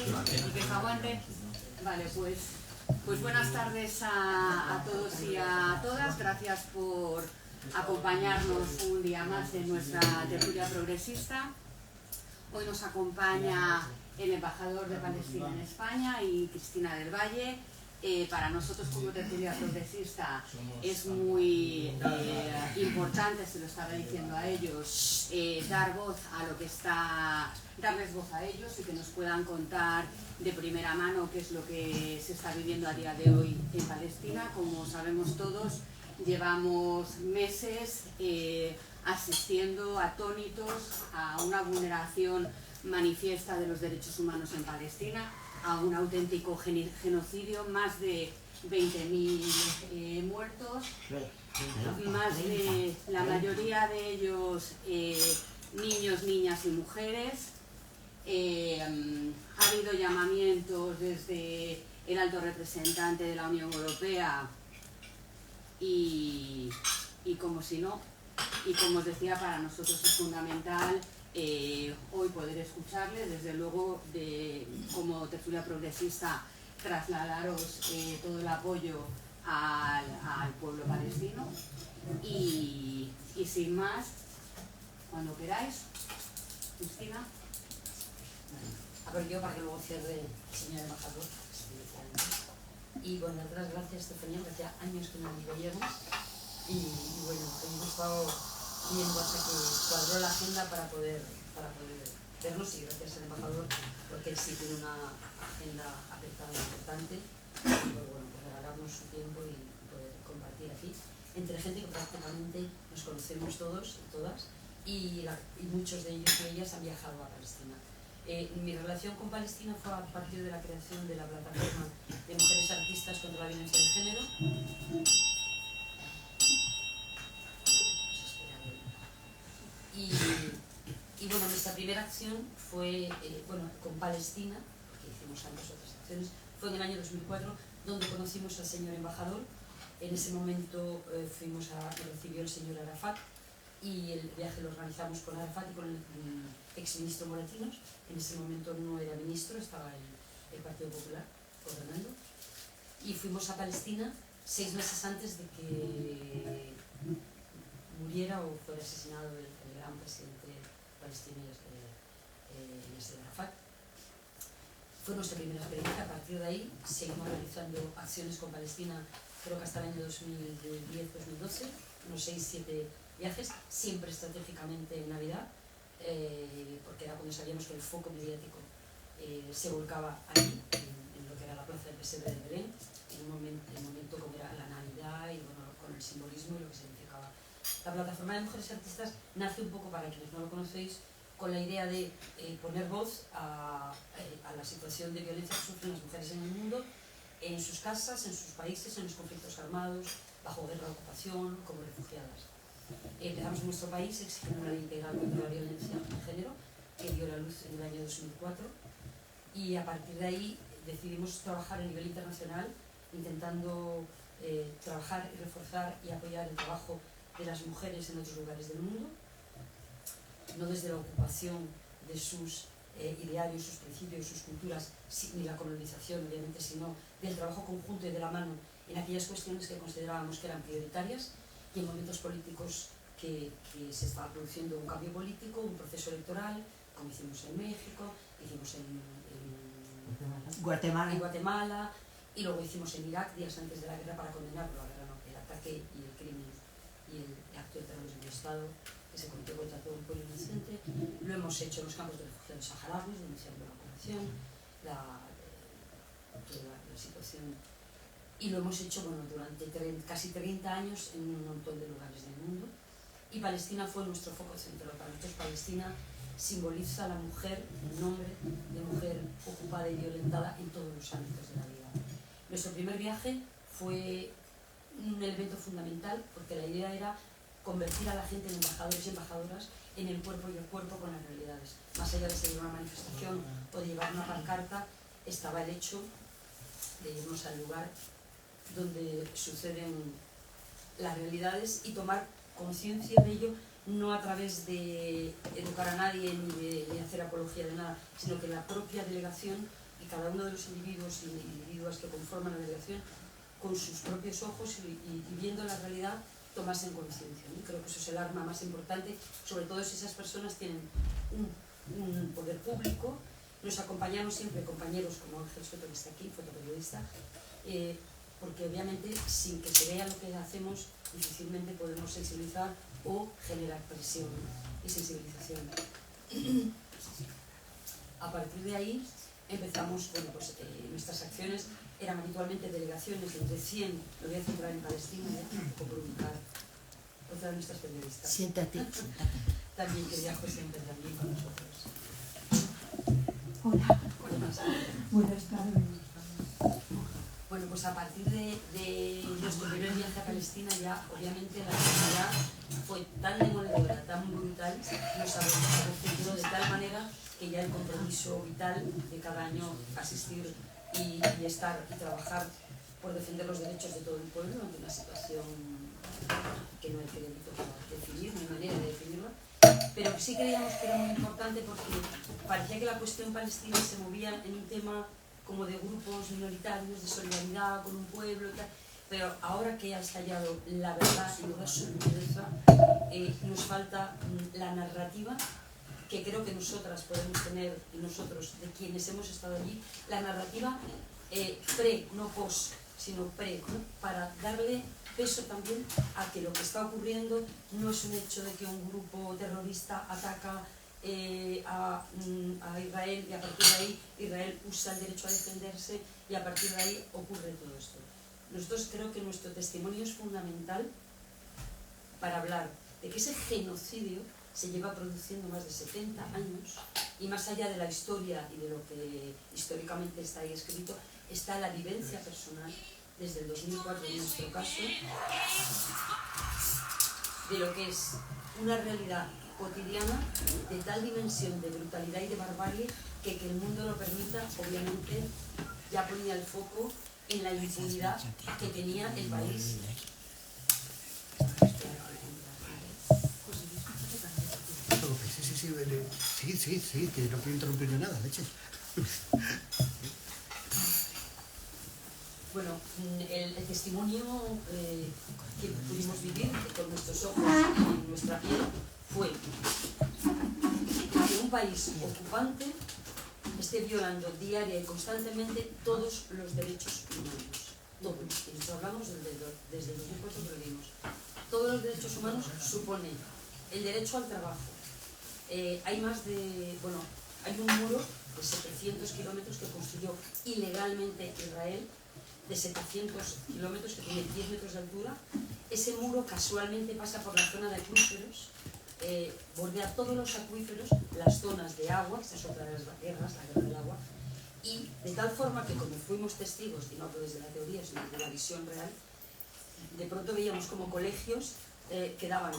Y que se aguante. Vale, pues buenas tardes a todos y a todas. Gracias por acompañarnos un día más en nuestra tertulia progresista. Hoy nos acompaña el embajador de Palestina en España y Cristina del Valle. Para nosotros como tertulia progresista es muy importante, se lo estaba diciendo a ellos, darles voz a ellos y que nos puedan contar de primera mano qué es lo que se está viviendo a día de hoy en Palestina. Como sabemos todos, llevamos meses asistiendo atónitos a una vulneración manifiesta de los derechos humanos en Palestina, a un auténtico genocidio, más de 20.000 muertos, más de la mayoría de ellos niños, niñas y mujeres. Ha habido llamamientos desde el alto representante de la Unión Europea y como si no, y como os decía, para nosotros es fundamental hoy poder escucharles, desde luego como tertulia progresista trasladaros todo el apoyo al pueblo palestino y sin más, cuando queráis. Cristina. A ver, yo para que luego cierre el señor embajador. Y bueno, otras gracias, Estefanía, que hacía años que no nos veíamos y bueno, hemos estado viendo hasta que cuadró la agenda para poder vernos, y gracias al embajador porque él sí tiene una agenda apretada e importante, y bueno, pues regalarnos su tiempo y poder compartir aquí entre gente que prácticamente nos conocemos todos y todas, y muchos de ellos y ellas han viajado a Palestina. Mi relación con Palestina fue a partir de la creación de la plataforma de mujeres artistas contra la violencia de género. Y bueno, nuestra primera acción fue con Palestina, porque hicimos antes otras acciones, fue en el año 2004, donde conocimos al señor embajador. En ese momento nos recibió el señor Arafat, y el viaje lo organizamos con Arafat y con el exministro Moratinos. En ese momento no era ministro, estaba el Partido Popular gobernando, y fuimos a Palestina 6 meses antes de que muriera o fuera asesinado el gran presidente palestino Yasser Arafat. Fue nuestra primera experiencia. A partir de ahí seguimos realizando acciones con Palestina, creo que hasta el año 2010-2012, unos 6-7 viajes, siempre estratégicamente en Navidad, porque era cuando sabíamos que el foco mediático se volcaba ahí, en lo que era la plaza del pesebre de Belén, en un momento como era la Navidad, y bueno, con el simbolismo y lo que significaba. La plataforma de mujeres artistas nace un poco, para quienes no lo conocéis, con la idea de poner voz a la situación de violencia que sufren las mujeres en el mundo, en sus casas, en sus países, en los conflictos armados, bajo guerra de ocupación, como refugiadas. Empezamos en nuestro país exigiendo una ley integral contra la violencia de género, que dio la luz en el año 2004, y a partir de ahí decidimos trabajar a nivel internacional, intentando trabajar y reforzar y apoyar el trabajo de las mujeres en otros lugares del mundo, no desde la ocupación de sus idearios, sus principios, sus culturas, ni la colonización, obviamente, sino del trabajo conjunto y de la mano en aquellas cuestiones que considerábamos que eran prioritarias, y en momentos políticos que se estaba produciendo un cambio político, un proceso electoral, como hicimos en México, hicimos en Guatemala, y luego hicimos en Irak días antes de la guerra para condenar el ataque y el crimen y el acto de terrorismo de Estado que se cometió contra todo un pueblo inocente. Lo hemos hecho en los campos de refugiados saharauis, denunciando la ocupación, la situación, y lo hemos hecho durante casi 30 años en un montón de lugares del mundo. Y Palestina fue nuestro foco central. Para nosotros Palestina simboliza a la mujer, el nombre de mujer ocupada y violentada en todos los ámbitos de la vida. Nuestro primer viaje fue un elemento fundamental, porque la idea era convertir a la gente en embajadores y embajadoras en el cuerpo y el cuerpo con las realidades. Más allá de seguir una manifestación o de llevar una pancarta, estaba el hecho de irnos al lugar donde suceden las realidades y tomar conciencia de ello, no a través de educar a nadie ni de hacer apología de nada, sino que la propia delegación y cada uno de los individuos y individuas que conforman la delegación, con sus propios ojos y viendo la realidad, tomasen conciencia, ¿no? Creo que eso es el arma más importante, sobre todo si esas personas tienen un poder público. Nos acompañaron siempre compañeros como Ángel Soto, que está aquí, fotoperiodista, porque obviamente sin que se vea lo que hacemos difícilmente podemos sensibilizar o generar presión y sensibilización. A partir de ahí empezamos, bueno, pues nuestras acciones eran habitualmente delegaciones de entre 100, lo voy a centrar en Palestina, por ubicar otra de nuestras periodistas. Siéntate. También que viajo siempre también con nosotros. Hola. Buenas tardes. Bueno, pues a partir de nuestro primer viaje a Palestina ya obviamente la actividad fue tan demoledora, tan brutal, nos afectó de tal manera que ya el compromiso vital de cada año asistir y estar y trabajar por defender los derechos de todo el pueblo ante una situación que no hay crédito para definir, no hay manera de definirla, pero sí creíamos que era muy importante porque parecía que la cuestión palestina se movía en un tema como de grupos minoritarios, de solidaridad con un pueblo y tal, pero ahora que ha estallado la verdad y toda su crudeza, nos falta la narrativa que creo que nosotras podemos tener, y nosotros, de quienes hemos estado allí, la narrativa pre, no post, sino pre, ¿no? Para darle peso también a que lo que está ocurriendo no es un hecho de que un grupo terrorista ataca a Israel y a partir de ahí Israel usa el derecho a defenderse y a partir de ahí ocurre todo esto. Nosotros creo que nuestro testimonio es fundamental para hablar de que ese genocidio se lleva produciendo más de 70 años y más allá de la historia y de lo que históricamente está ahí escrito, está la vivencia personal desde el 2004 en nuestro caso de lo que es una realidad cotidiana de tal dimensión de brutalidad y de barbarie que el mundo lo permita, obviamente ya ponía el foco en la impunidad que tenía el país. Sí, que no quiero interrumpir de nada, leche. Bueno, el testimonio que pudimos vivir con nuestros ojos y nuestra piel fue que un país ocupante esté violando diaria y constantemente todos los derechos humanos. Todos. Y nosotros hablamos desde el 2004 que lo vimos. Todos los derechos humanos suponen el derecho al trabajo. Hay más de, bueno, hay un muro de 700 kilómetros que construyó ilegalmente Israel, de 700 kilómetros que tiene 10 metros de altura. Ese muro casualmente pasa por la zona de acuíferos, bordea todos los acuíferos, las zonas de agua, esa es otra de las guerras, la guerra del agua, y de tal forma que como fuimos testigos, y no desde la teoría, sino desde la visión real, de pronto veíamos como colegios quedaban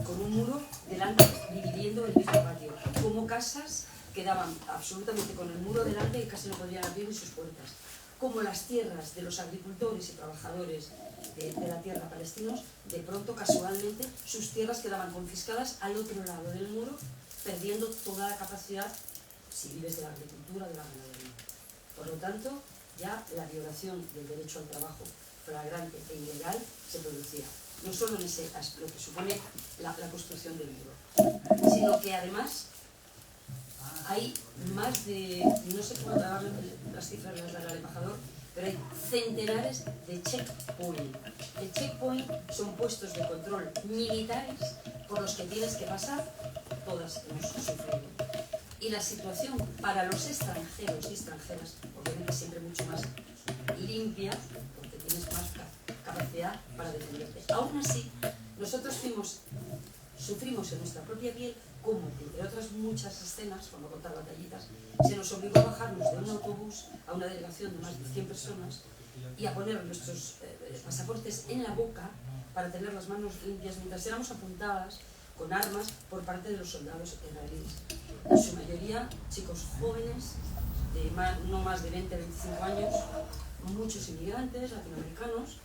con un muro delante dividiendo el mismo patio, como casas quedaban absolutamente con el muro delante y casi no podrían abrir ni sus puertas, como las tierras de los agricultores y trabajadores de la tierra palestinos, de pronto casualmente sus tierras quedaban confiscadas al otro lado del muro, perdiendo toda la capacidad si vives de la agricultura, de la ganadería. Por lo tanto, ya la violación del derecho al trabajo flagrante e ilegal se producía. No solo en ese, lo que supone la construcción del muro, sino que además hay más de, no sé cómo dar las cifras las dará el embajador, pero hay centenares de checkpoints. El checkpoint son puestos de control militares por los que tienes que pasar, todas hemos sufrido. Y la situación para los extranjeros y extranjeras, obviamente siempre mucho más limpia, porque tienes más capacidad para defenderte. Aún así, nosotros sufrimos en nuestra propia piel como, entre otras muchas escenas, cuando contar batallitas, se nos obligó a bajarnos de un autobús a una delegación de más de 100 personas y a poner nuestros pasaportes en la boca para tener las manos limpias mientras éramos apuntadas con armas por parte de los soldados israelíes. En su mayoría chicos jóvenes, de no más de 20-25 años, muchos inmigrantes latinoamericanos,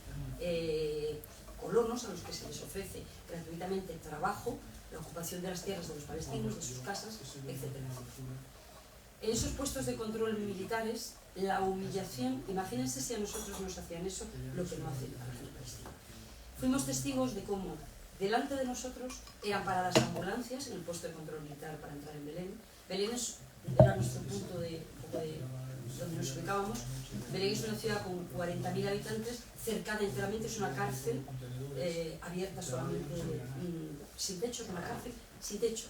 colonos a los que se les ofrece gratuitamente trabajo, la ocupación de las tierras de los palestinos, de sus casas, etc. En esos puestos de control militares, la humillación, imagínense si a nosotros nos hacían eso, lo que no hacen a la gente palestina. Fuimos testigos de cómo delante de nosotros eran paradas ambulancias en el puesto de control militar para entrar en Belén. Belén era nuestro punto de donde nos ubicábamos. Belén es una ciudad con 40.000 habitantes, cercada enteramente, es una cárcel abierta solamente, sin techo, es una cárcel sin techo.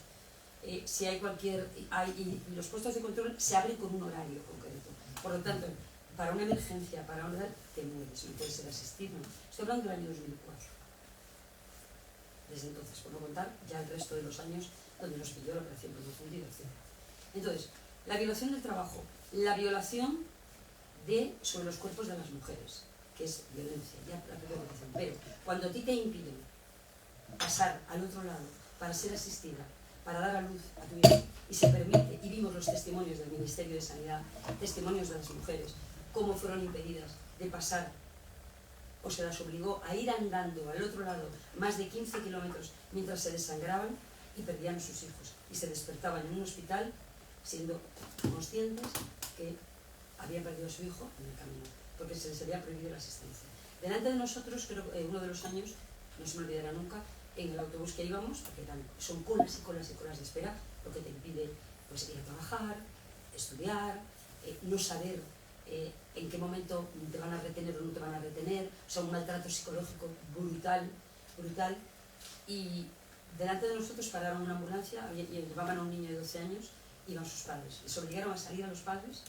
Si hay y los puestos de control se abren con un horario concreto. Por lo tanto, para una emergencia, para una te mueres, no puedes ser asistido. Estoy hablando del año 2004. Desde entonces, por no contar ya el resto de los años donde nos pilló la operación profundidad. Entonces, la violación del trabajo, la violación sobre los cuerpos de las mujeres, que es violencia, ya la propia violación. Pero cuando a ti te impiden pasar al otro lado para ser asistida, para dar a luz a tu hijo, y se permite, y vimos los testimonios del Ministerio de Sanidad, testimonios de las mujeres, cómo fueron impedidas de pasar, o se las obligó a ir andando al otro lado más de 15 kilómetros mientras se desangraban y perdían a sus hijos, y se despertaban en un hospital siendo conscientes que habían perdido a su hijo en el camino, porque se les había prohibido la asistencia. Delante de nosotros, creo que uno de los años, no se me olvidará nunca, en el autobús que íbamos, porque son colas y colas y colas de espera, lo que te impide pues, ir a trabajar, estudiar, no saber en qué momento te van a retener o no te van a retener, o sea, un maltrato psicológico brutal, brutal. Y delante de nosotros pararon una ambulancia, llevaban a un niño de 12 años, iban sus padres, les obligaron a salir a los padres,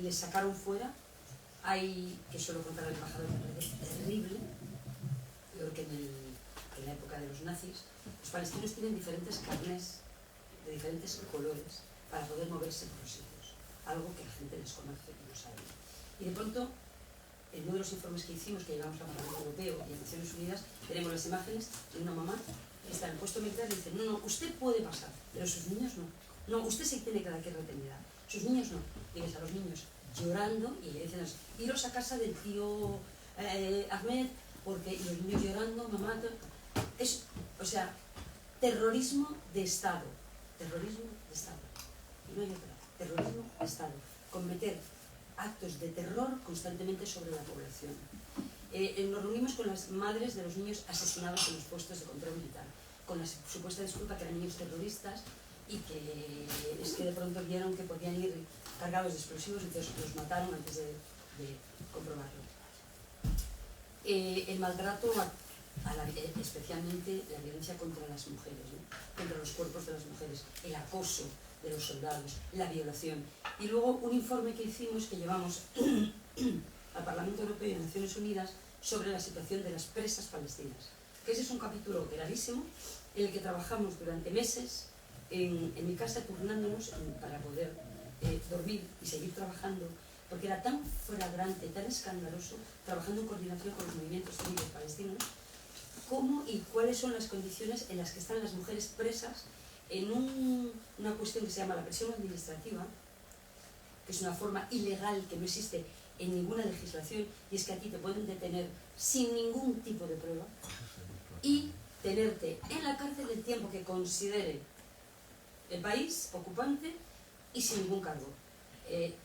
les sacaron fuera. Hay, que suelo contar al embajador, me parece terrible, peor que en la época de los nazis. Los palestinos tienen diferentes carnés de diferentes colores para poder moverse por los sitios, algo que la gente desconoce y no sabe. Y de pronto, en uno de los informes que hicimos, que llevamos al Parlamento Europeo y a Naciones Unidas, tenemos las imágenes de una mamá que está en el puesto militar y dice: no, usted puede pasar, pero sus niños no. No, usted se tiene que dar aquí retenida, sus niños no. Y ves a los niños llorando y le dicen: iros a casa del tío Ahmed, porque y los niños llorando, mamá. Es, o sea, terrorismo de Estado. Terrorismo de Estado. Y no hay otra. Terrorismo de Estado. Cometer actos de terror constantemente sobre la población. Nos reunimos con las madres de los niños asesinados en los puestos de control militar, con la supuesta disculpa que eran niños terroristas y que es que de pronto vieron que podían ir cargados de explosivos y entonces los mataron antes de comprobarlo. El maltrato, especialmente la violencia contra las mujeres, ¿no? Contra los cuerpos de las mujeres, el acoso de los soldados, la violación. Y luego un informe que hicimos, que llevamos al Parlamento Europeo y a Naciones Unidas, sobre la situación de las presas palestinas. Que ese es un capítulo gravísimo en el que trabajamos durante meses en mi casa turnándonos para poder dormir y seguir trabajando, porque era tan flagrante, tan escandaloso, trabajando en coordinación con los movimientos civiles palestinos, cómo y cuáles son las condiciones en las que están las mujeres presas en una cuestión que se llama la prisión administrativa, que es una forma ilegal que no existe en ninguna legislación, y es que a ti te pueden detener sin ningún tipo de prueba y tenerte en la cárcel el tiempo que considere el país ocupante y sin ningún cargo.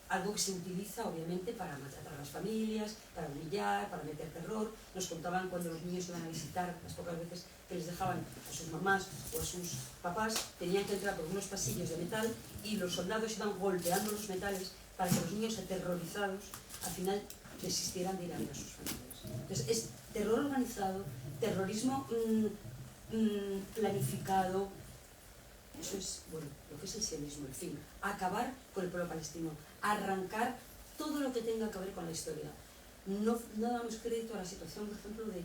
Algo que se utiliza obviamente para maltratar a las familias, para humillar, para meter terror. Nos contaban cuando los niños iban a visitar, las pocas veces que les dejaban a sus mamás o a sus papás, tenían que entrar por unos pasillos de metal y los soldados iban golpeando los metales para que los niños aterrorizados al final desistieran de ir a ver a sus familias. Entonces es terror organizado, terrorismo planificado. Eso es, bueno, lo que es el sionismo, el fin. Acabar con el pueblo palestino, arrancar todo lo que tenga que ver con la historia. No damos crédito a la situación, por ejemplo, de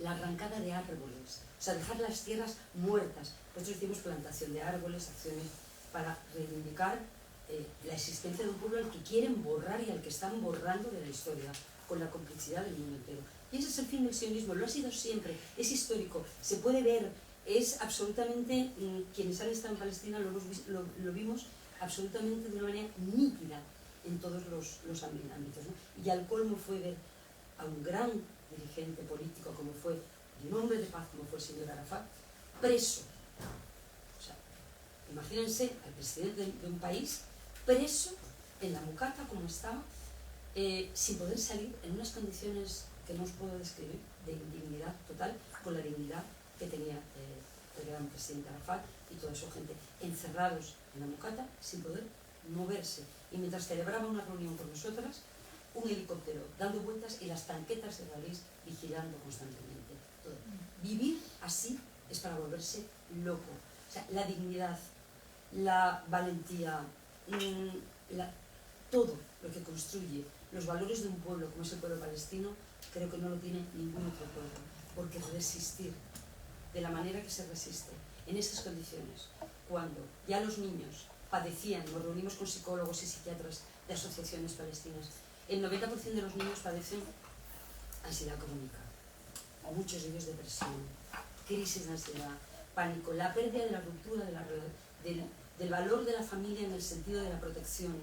la arrancada de árboles, o sea, dejar las tierras muertas. Nosotros hicimos plantación de árboles, acciones para reivindicar la existencia de un pueblo al que quieren borrar y al que están borrando de la historia, con la complicidad del mundo entero. Y ese es el fin del sionismo, lo ha sido siempre, es histórico, se puede ver. Es absolutamente, quienes han estado en Palestina lo vimos absolutamente de una manera nítida en todos los ámbitos, ¿no? Y al colmo fue ver a un gran dirigente político como fue, y un hombre de paz como fue el señor Arafat, preso. O sea, imagínense al presidente de un país preso en la mucata como estaba, sin poder salir, en unas condiciones que no os puedo describir, de indignidad total, con la dignidad que tenía el gran presidente Arafat y toda su gente, encerrados en la mucata sin poder moverse. Y mientras celebraba una reunión con nosotras, un helicóptero dando vueltas y las tanquetas israelíes vigilando constantemente todo. Vivir así es para volverse loco. O sea, la dignidad, la valentía, todo lo que construye los valores de un pueblo como es el pueblo palestino, creo que no lo tiene ningún otro pueblo, porque resistir de la manera que se resiste en esas condiciones, cuando ya los niños padecían, nos reunimos con psicólogos y psiquiatras de asociaciones palestinas, el 90% de los niños padecen ansiedad crónica, muchos de ellos depresión, crisis de ansiedad, pánico, la pérdida de la ruptura del valor de la familia en el sentido de la protección.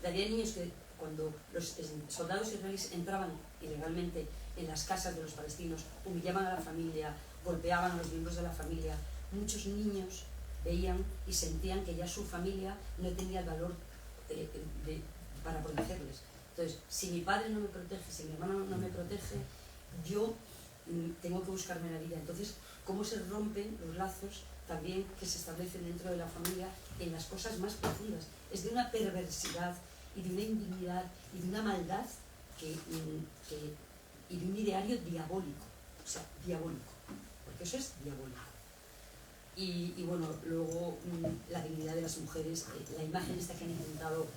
Había niños que cuando los soldados israelíes entraban ilegalmente en las casas de los palestinos, humillaban a la familia, golpeaban a los miembros de la familia, muchos niños veían y sentían que ya su familia no tenía el valor para protegerles. Entonces, si mi padre no me protege, si mi hermano no me protege, yo tengo que buscarme la vida. Entonces, ¿cómo se rompen los lazos también que se establecen dentro de la familia en las cosas más profundas? Es de una perversidad y de una indignidad y de una maldad y de un ideario diabólico, o sea, diabólico, porque eso es diabólico. Y bueno, luego la dignidad de las mujeres, la imagen esta que han intentado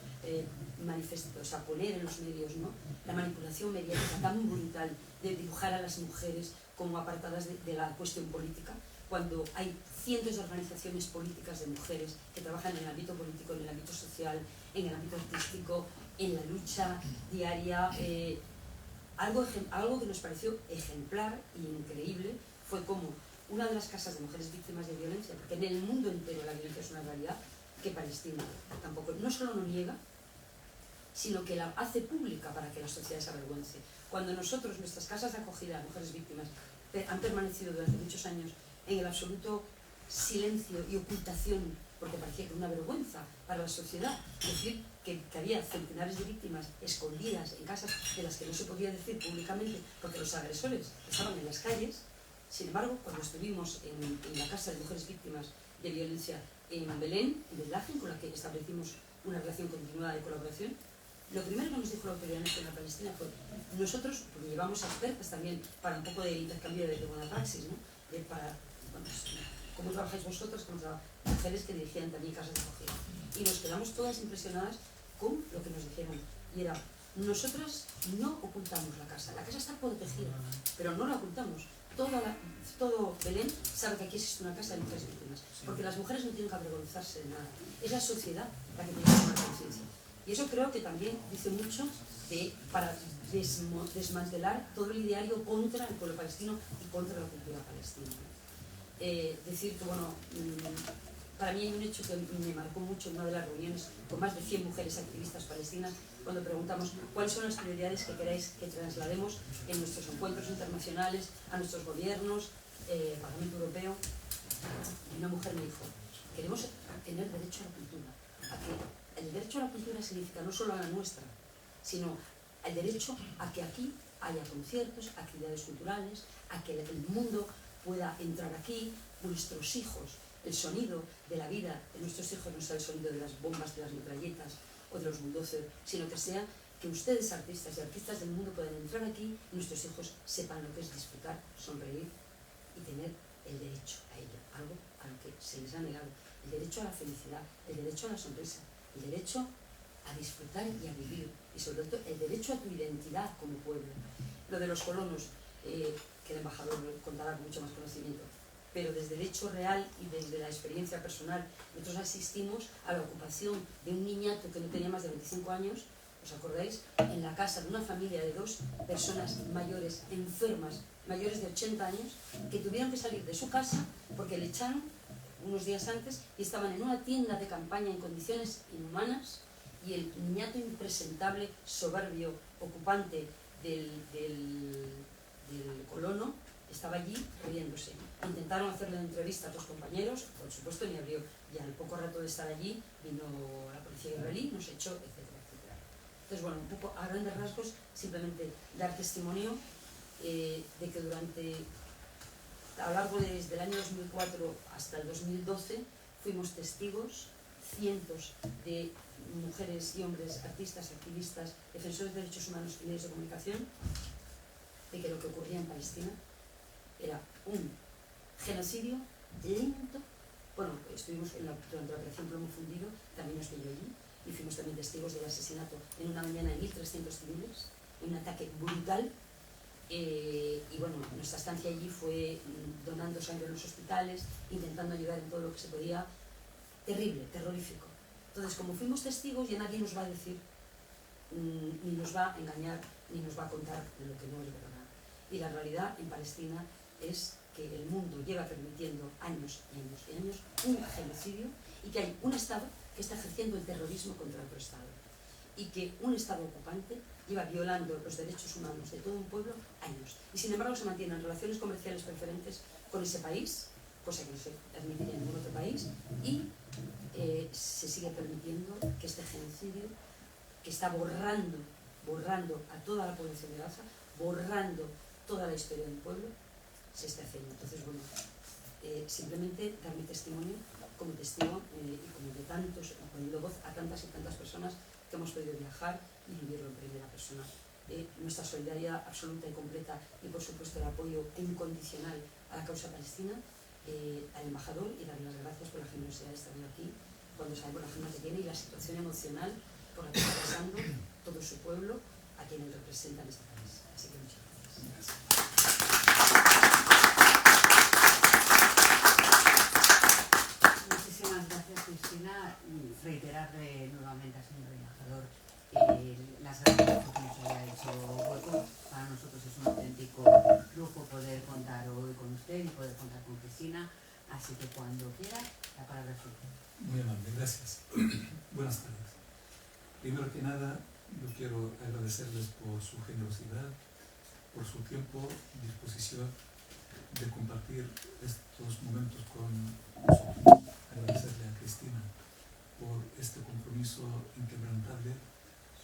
manifestar, o sea, poner en los medios, ¿no? La manipulación mediática tan brutal de dibujar a las mujeres como apartadas de la cuestión política, cuando hay cientos de organizaciones políticas de mujeres que trabajan en el ámbito político, en el ámbito social, en el ámbito artístico, en la lucha diaria. Algo que nos pareció ejemplar e increíble fue como una de las casas de mujeres víctimas de violencia, porque en el mundo entero la violencia es una realidad, que Palestina tampoco, no solo no niega, sino que la hace pública para que la sociedad se avergüence. Cuando nosotros, nuestras casas de acogida de mujeres víctimas, han permanecido durante muchos años en el absoluto silencio y ocultación, porque parecía que era una vergüenza para la sociedad decir que había centenares de víctimas escondidas en casas de las que no se podía decir públicamente porque los agresores estaban en las calles. Sin embargo, cuando estuvimos en la casa de mujeres víctimas de violencia en Belén, en Betlahem, con la que establecimos una relación continuada de colaboración, lo primero que nos dijo la Autoridad Nacional Palestina fue: nosotros, porque llevamos expertas también para un poco de intercambio de buena praxis, ¿no? ¿Cómo trabajáis vosotros? Como mujeres que dirigían también casas de acogida. Y nos quedamos todas impresionadas con lo que nos dijeron. Y era: nosotras no ocultamos la casa está protegida, pero no la ocultamos. Todo Belén sabe que aquí existe una casa de mujeres víctimas, porque las mujeres no tienen que avergonzarse de nada. Es la sociedad la que tiene que tomar conciencia. Y eso creo que también dice mucho para desmantelar todo el ideario contra el pueblo palestino y contra la cultura palestina. Decir que, bueno, para mí hay un hecho que me marcó mucho en una de las reuniones con más de 100 mujeres activistas palestinas, cuando preguntamos cuáles son las prioridades que queráis que traslademos en nuestros encuentros internacionales, a nuestros gobiernos, Parlamento Europeo. Y una mujer me dijo: queremos tener derecho a la cultura. El derecho a la cultura significa no solo a la nuestra, sino el derecho a que aquí haya conciertos, actividades culturales, a que el mundo pueda entrar aquí, nuestros hijos, el sonido de la vida de nuestros hijos no sea el sonido de las bombas, de las metralletas o de los bulldozers, sino que sea que ustedes, artistas y artistas del mundo, puedan entrar aquí y nuestros hijos sepan lo que es disfrutar, sonreír y tener el derecho a ello, algo a lo que se les ha negado, el derecho a la felicidad, el derecho a la sonrisa, el derecho a disfrutar y a vivir, y sobre todo el derecho a tu identidad como pueblo. Lo de los colonos, que el embajador contará con mucho más conocimiento, pero desde el hecho real y desde la experiencia personal, nosotros asistimos a la ocupación de un niñato que no tenía más de 25 años, ¿os acordáis? En la casa de una familia de 2 personas mayores, enfermas, mayores de 80 años, que tuvieron que salir de su casa porque le echaron unos días antes y estaban en una tienda de campaña en condiciones inhumanas, y el niñato impresentable, soberbio, ocupante del colono, estaba allí riéndose. Intentaron hacerle entrevistas a los compañeros, por supuesto ni abrió, y al poco rato de estar allí vino la policía israelí, nos echó, etcétera, etcétera. Entonces, bueno, un poco a grandes rasgos, simplemente dar testimonio de que a lo largo desde el año 2004 hasta el 2012 fuimos testigos, cientos de mujeres y hombres, artistas, activistas, defensores de derechos humanos y medios de comunicación, de que lo que ocurría en Palestina era un genocidio lento. Bueno, estuvimos durante la operación Plomo Fundido, también nos pilló allí, y fuimos también testigos del asesinato en una mañana de 1.300 civiles, en un ataque brutal. Y bueno, nuestra estancia allí fue donando sangre en los hospitales, intentando ayudar en todo lo que se podía. Terrible, terrorífico. Entonces, como fuimos testigos, ya nadie nos va a decir, ni nos va a engañar, ni nos va a contar lo que no es verdad. Y la realidad en Palestina es que el mundo lleva permitiendo años y años y años un genocidio, y que hay un Estado que está ejerciendo el terrorismo contra otro Estado, y que un Estado ocupante lleva violando los derechos humanos de todo un pueblo años, y sin embargo se mantienen relaciones comerciales preferentes con ese país, cosa que no se permitiría en ningún otro país, y se sigue permitiendo que este genocidio, que está borrando a toda la población de Gaza, borrando toda la historia del pueblo, se está haciendo. Entonces, bueno, simplemente dar mi testimonio como testigo y como de tantos, poniendo voz a tantas y tantas personas que hemos podido viajar y vivirlo en primera persona. Nuestra solidaridad absoluta y completa, y por supuesto el apoyo incondicional a la causa palestina, al embajador, y darle las gracias por la generosidad de estar aquí cuando sabemos la agenda que tiene y la situación emocional por la que está pasando todo su pueblo, a quien él representa en este país. Así que muchas gracias. Muchísimas gracias, Cristina. Reiterarle nuevamente al señor embajador las gracias por que nos haya hecho hueco. Para nosotros es un auténtico lujo poder contar hoy con usted y poder contar con Cristina. Así que cuando quiera, la palabra es suya. Muy amable, gracias. Buenas tardes. Primero que nada, yo quiero agradecerles por su generosidad, por su tiempo y disposición de compartir estos momentos con nosotros. Agradecerle a Cristina por este compromiso inquebrantable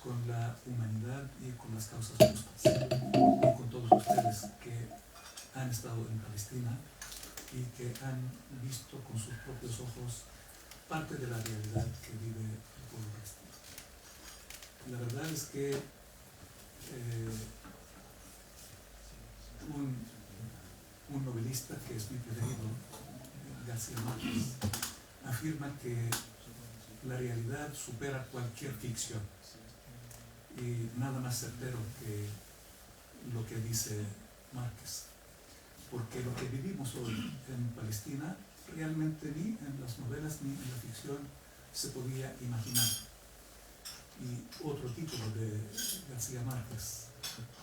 con la humanidad y con las causas justas, y con todos ustedes que han estado en Palestina y que han visto con sus propios ojos parte de la realidad que vive el pueblo palestino. La verdad es que un novelista que es mi preferido, García Márquez, afirma que la realidad supera cualquier ficción, y nada más certero que lo que dice Márquez, porque lo que vivimos hoy en Palestina realmente ni en las novelas ni en la ficción se podía imaginar. Y otro título de García Márquez,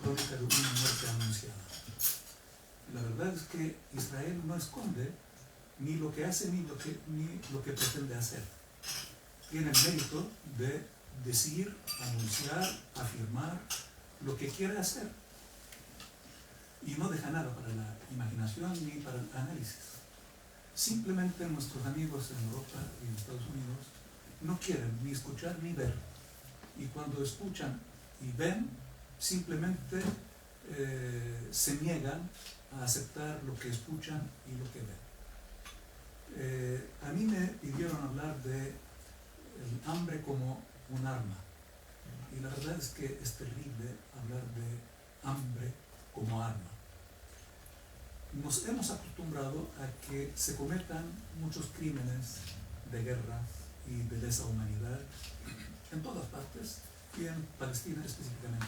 Crónica de una muerte anunciada. La verdad es que Israel no esconde ni lo que hace ni lo que pretende hacer. Tiene el mérito de decir, anunciar, afirmar lo que quiere hacer, y no deja nada para la imaginación ni para el análisis. Simplemente nuestros amigos en Europa y en Estados Unidos no quieren ni escuchar ni ver, y cuando escuchan y ven, simplemente se niegan a aceptar lo que escuchan y lo que ven. A mí me pidieron hablar de el hambre como un arma, y la verdad es que es terrible hablar de hambre como arma. Nos hemos acostumbrado a que se cometan muchos crímenes de guerra y de lesa humanidad en todas partes, y en Palestina específicamente,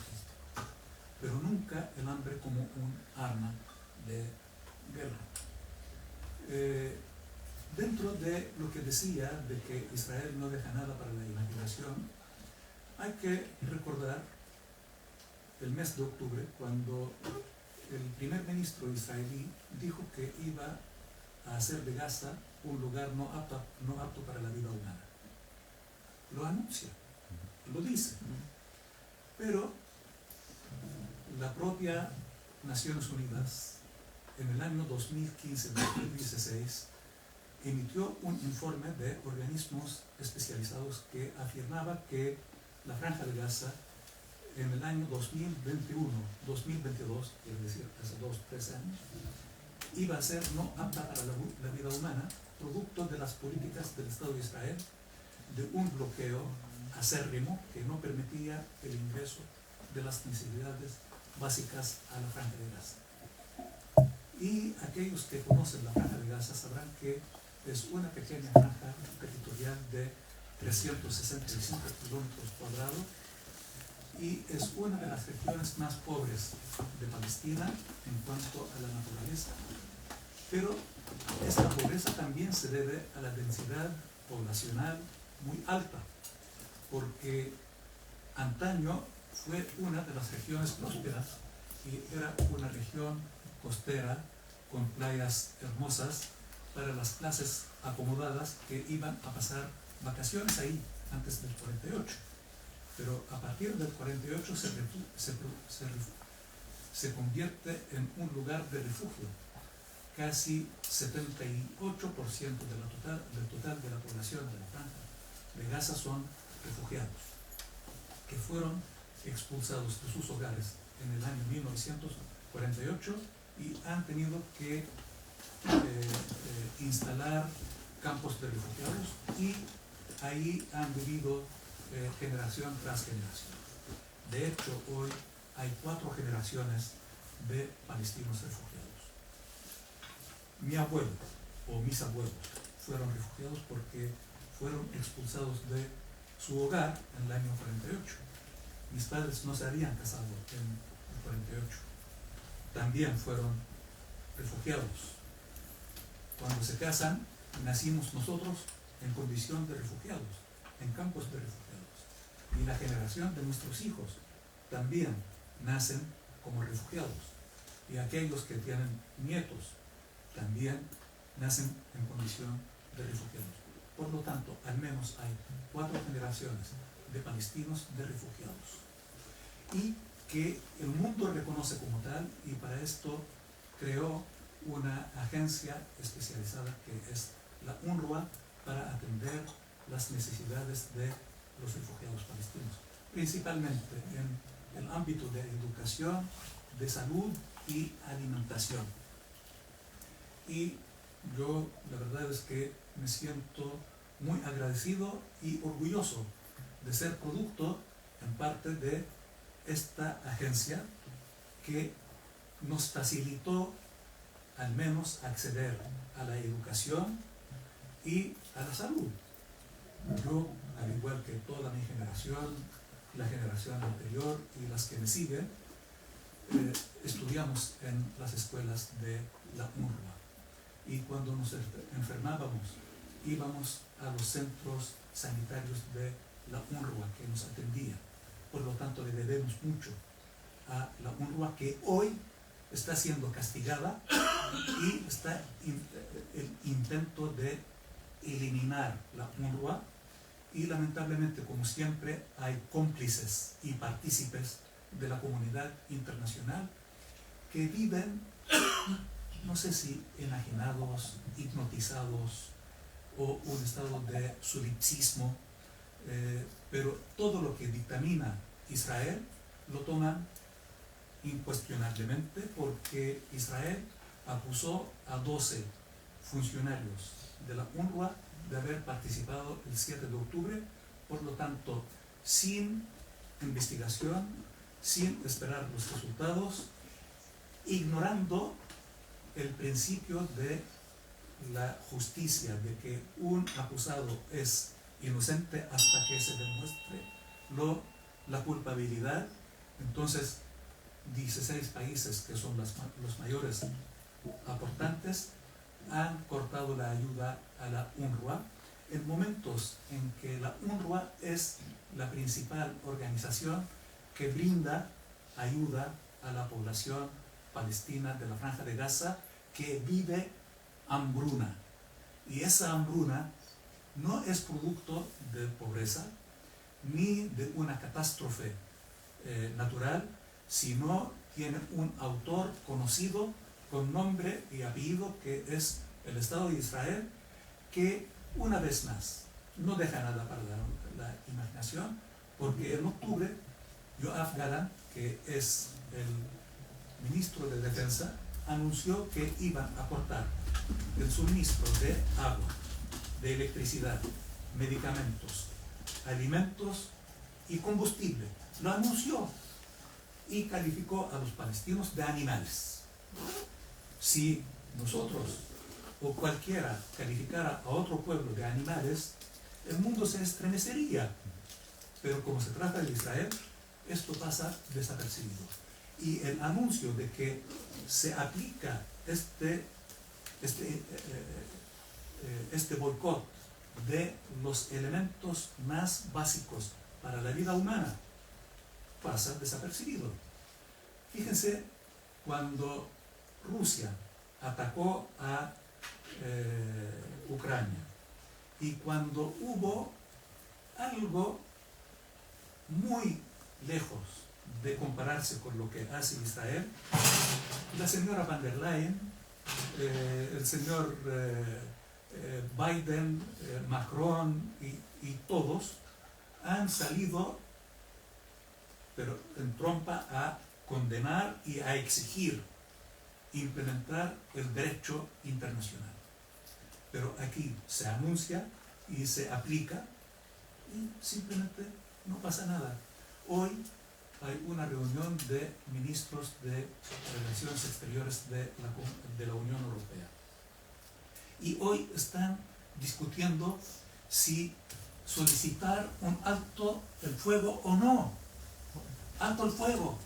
pero nunca el hambre como un arma de guerra. Dentro de lo que decía de que Israel no deja nada para la imaginación, hay que recordar el mes de octubre, cuando el primer ministro israelí dijo que iba a hacer de Gaza un lugar no apto para la vida humana. Lo anuncia, lo dice, pero la propia Naciones Unidas en el año 2015-2016 emitió un informe de organismos especializados que afirmaba que la Franja de Gaza en el año 2021-2022, quiere decir hace 2 o 3 años, iba a ser no apta para la vida humana, producto de las políticas del Estado de Israel, de un bloqueo acérrimo que no permitía el ingreso de las necesidades básicas a la Franja de Gaza. Y aquellos que conocen la Franja de Gaza sabrán que es una pequeña franja territorial de 365 kilómetros cuadrados y es una de las regiones más pobres de Palestina en cuanto a la naturaleza. Pero esta pobreza también se debe a la densidad poblacional muy alta, porque antaño fue una de las regiones prósperas y era una región costera con playas hermosas para las clases acomodadas que iban a pasar vacaciones ahí antes del 48. Pero a partir del 48 se convierte en un lugar de refugio. Casi 78% del total de la población de la Franja de Gaza son refugiados, que fueron expulsados de sus hogares en el año 1948 y han tenido que instalar campos de refugiados y ahí han vivido generación tras generación. De hecho, hoy hay 4 generaciones de palestinos refugiados. Mi abuelo o mis abuelos fueron refugiados porque fueron expulsados de su hogar en el año 48. Mis padres no se habían casado en el 48. También fueron refugiados. Cuando se casan, nacimos nosotros en condición de refugiados, en campos de refugiados. Y la generación de nuestros hijos también nacen como refugiados. Y aquellos que tienen nietos también nacen en condición de refugiados. Por lo tanto, al menos hay 4 generaciones de palestinos de refugiados. Y que el mundo reconoce como tal, y para esto creó una agencia especializada que es la UNRWA para atender las necesidades de los refugiados palestinos, principalmente en el ámbito de educación, de salud y alimentación. Y yo la verdad es que me siento muy agradecido y orgulloso de ser producto en parte de esta agencia que nos facilitó al menos acceder a la educación y a la salud. Yo, al igual que toda mi generación, la generación anterior y las que me siguen, estudiamos en las escuelas de la UNRWA. Y cuando nos enfermábamos, íbamos a los centros sanitarios de la UNRWA que nos atendían. Por lo tanto, le debemos mucho a la UNRWA, que hoy está siendo castigada y está el intento de eliminar la UNRWA, y lamentablemente, como siempre, hay cómplices y partícipes de la comunidad internacional que viven, no sé si enajenados, hipnotizados o un estado de solipsismo, pero todo lo que dictamina Israel lo toman incuestionablemente, porque Israel acusó a 12 funcionarios de la UNRWA de haber participado el 7 de octubre, por lo tanto, sin investigación, sin esperar los resultados, ignorando el principio de la justicia, de que un acusado es inocente hasta que se demuestre la culpabilidad. Entonces, 16 países que son los mayores aportantes han cortado la ayuda a la UNRWA en momentos en que la UNRWA es la principal organización que brinda ayuda a la población palestina de la Franja de Gaza, que vive hambruna. Y esa hambruna no es producto de pobreza ni de una catástrofe natural, sino tiene un autor conocido con nombre y apellido, que es el Estado de Israel, que una vez más no deja nada para la imaginación, porque en octubre Yoav Gallant, que es el ministro de Defensa, anunció que iban a cortar el suministro de agua, de electricidad, medicamentos, alimentos y combustible. Lo anunció y calificó a los palestinos de animales. Si nosotros o cualquiera calificara a otro pueblo de animales, el mundo se estremecería. Pero como se trata de Israel, esto pasa desapercibido. Y el anuncio de que se aplica este boicot de los elementos más básicos para la vida humana pasa desapercibido. Fíjense, cuando Rusia atacó a Ucrania y cuando hubo algo muy lejos de compararse con lo que hace Israel, la señora van der Leyen, el señor Biden, Macron y todos han salido, pero en trompa, a condenar y a exigir implementar el derecho internacional. Pero aquí se anuncia y se aplica y simplemente no pasa nada. Hoy hay una reunión de ministros de Relaciones Exteriores de la Unión Europea. Y hoy están discutiendo si solicitar un alto el fuego o no. Alto el fuego.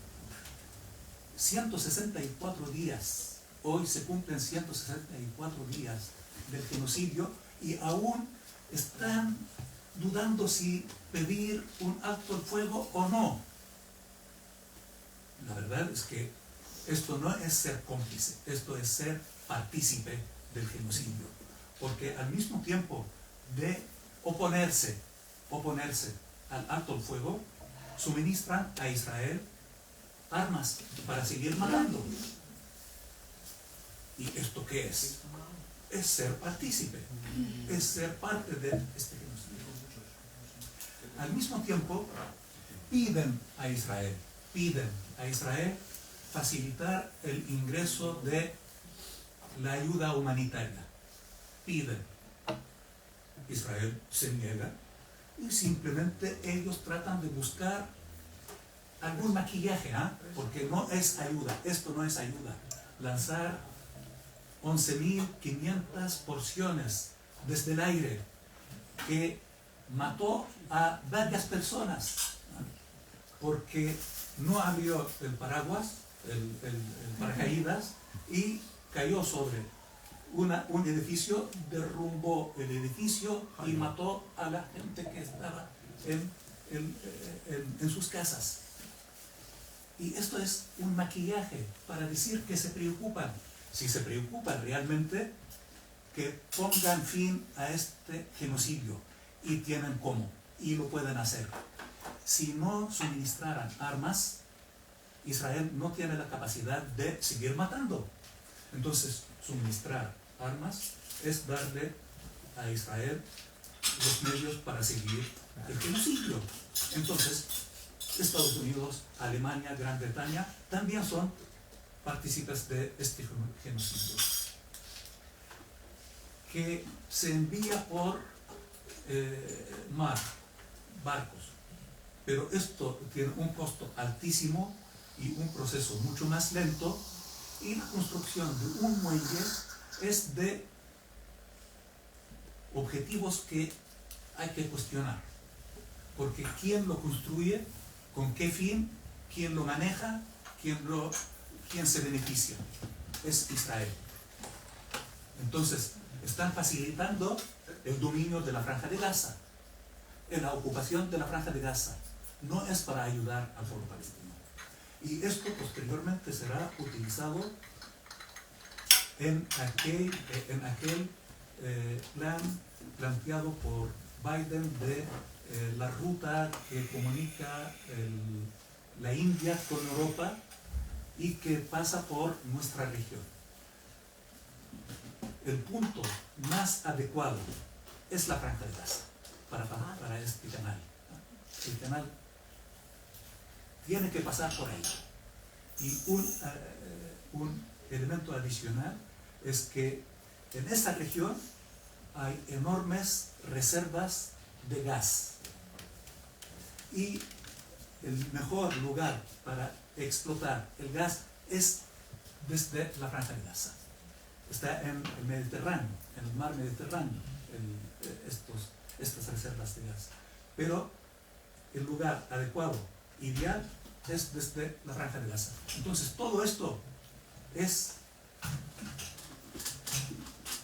164 días. Hoy se cumplen 164 días del genocidio y aún están dudando si pedir un alto el fuego o no. La verdad es que esto no es ser cómplice, esto es ser partícipe del genocidio, porque al mismo tiempo de oponerse al alto el fuego, suministran a Israel armas para seguir matando. ¿Y esto qué es? Es ser partícipe, es ser parte de este genocidio. Al mismo tiempo, piden a Israel facilitar el ingreso de la ayuda humanitaria. Piden. Israel se niega y simplemente ellos tratan de buscar algún maquillaje, porque no es ayuda, esto no es ayuda. Lanzar 11.500 porciones desde el aire que mató a varias personas porque no abrió el paraguas, el paracaídas, y cayó sobre un edificio, derrumbó el edificio y mató a la gente que estaba en sus casas. Y esto es un maquillaje para decir que se preocupan. Si se preocupan realmente, que pongan fin a este genocidio, y tienen cómo, y lo pueden hacer. Si no suministraran armas, Israel no tiene la capacidad de seguir matando. Entonces, suministrar armas es darle a Israel los medios para seguir el genocidio. Entonces, Estados Unidos, Alemania, Gran Bretaña también son partícipes de este genocidio, que se envía por mar, barcos, pero esto tiene un costo altísimo y un proceso mucho más lento, y la construcción de un muelle es de objetivos que hay que cuestionar, porque ¿quién lo construye? ¿Con qué fin? ¿Quién lo maneja? ¿Quién se beneficia? Es Israel. Entonces, están facilitando el dominio de la Franja de Gaza, la ocupación de la Franja de Gaza. No es para ayudar al pueblo palestino. Y esto posteriormente será utilizado en aquel plan planteado por Biden de la ruta que comunica la India con Europa y que pasa por nuestra región. el punto más adecuado es la Franja de Gaza para este canal. El canal tiene que pasar por ahí. Y un elemento adicional es que en esta región hay enormes reservas de gas. Y el mejor lugar para explotar el gas es desde la Franja de Gaza. Está en el Mediterráneo, en el mar Mediterráneo, estas reservas de gas. Pero el lugar adecuado, ideal, es desde la Franja de Gaza. Entonces, todo esto es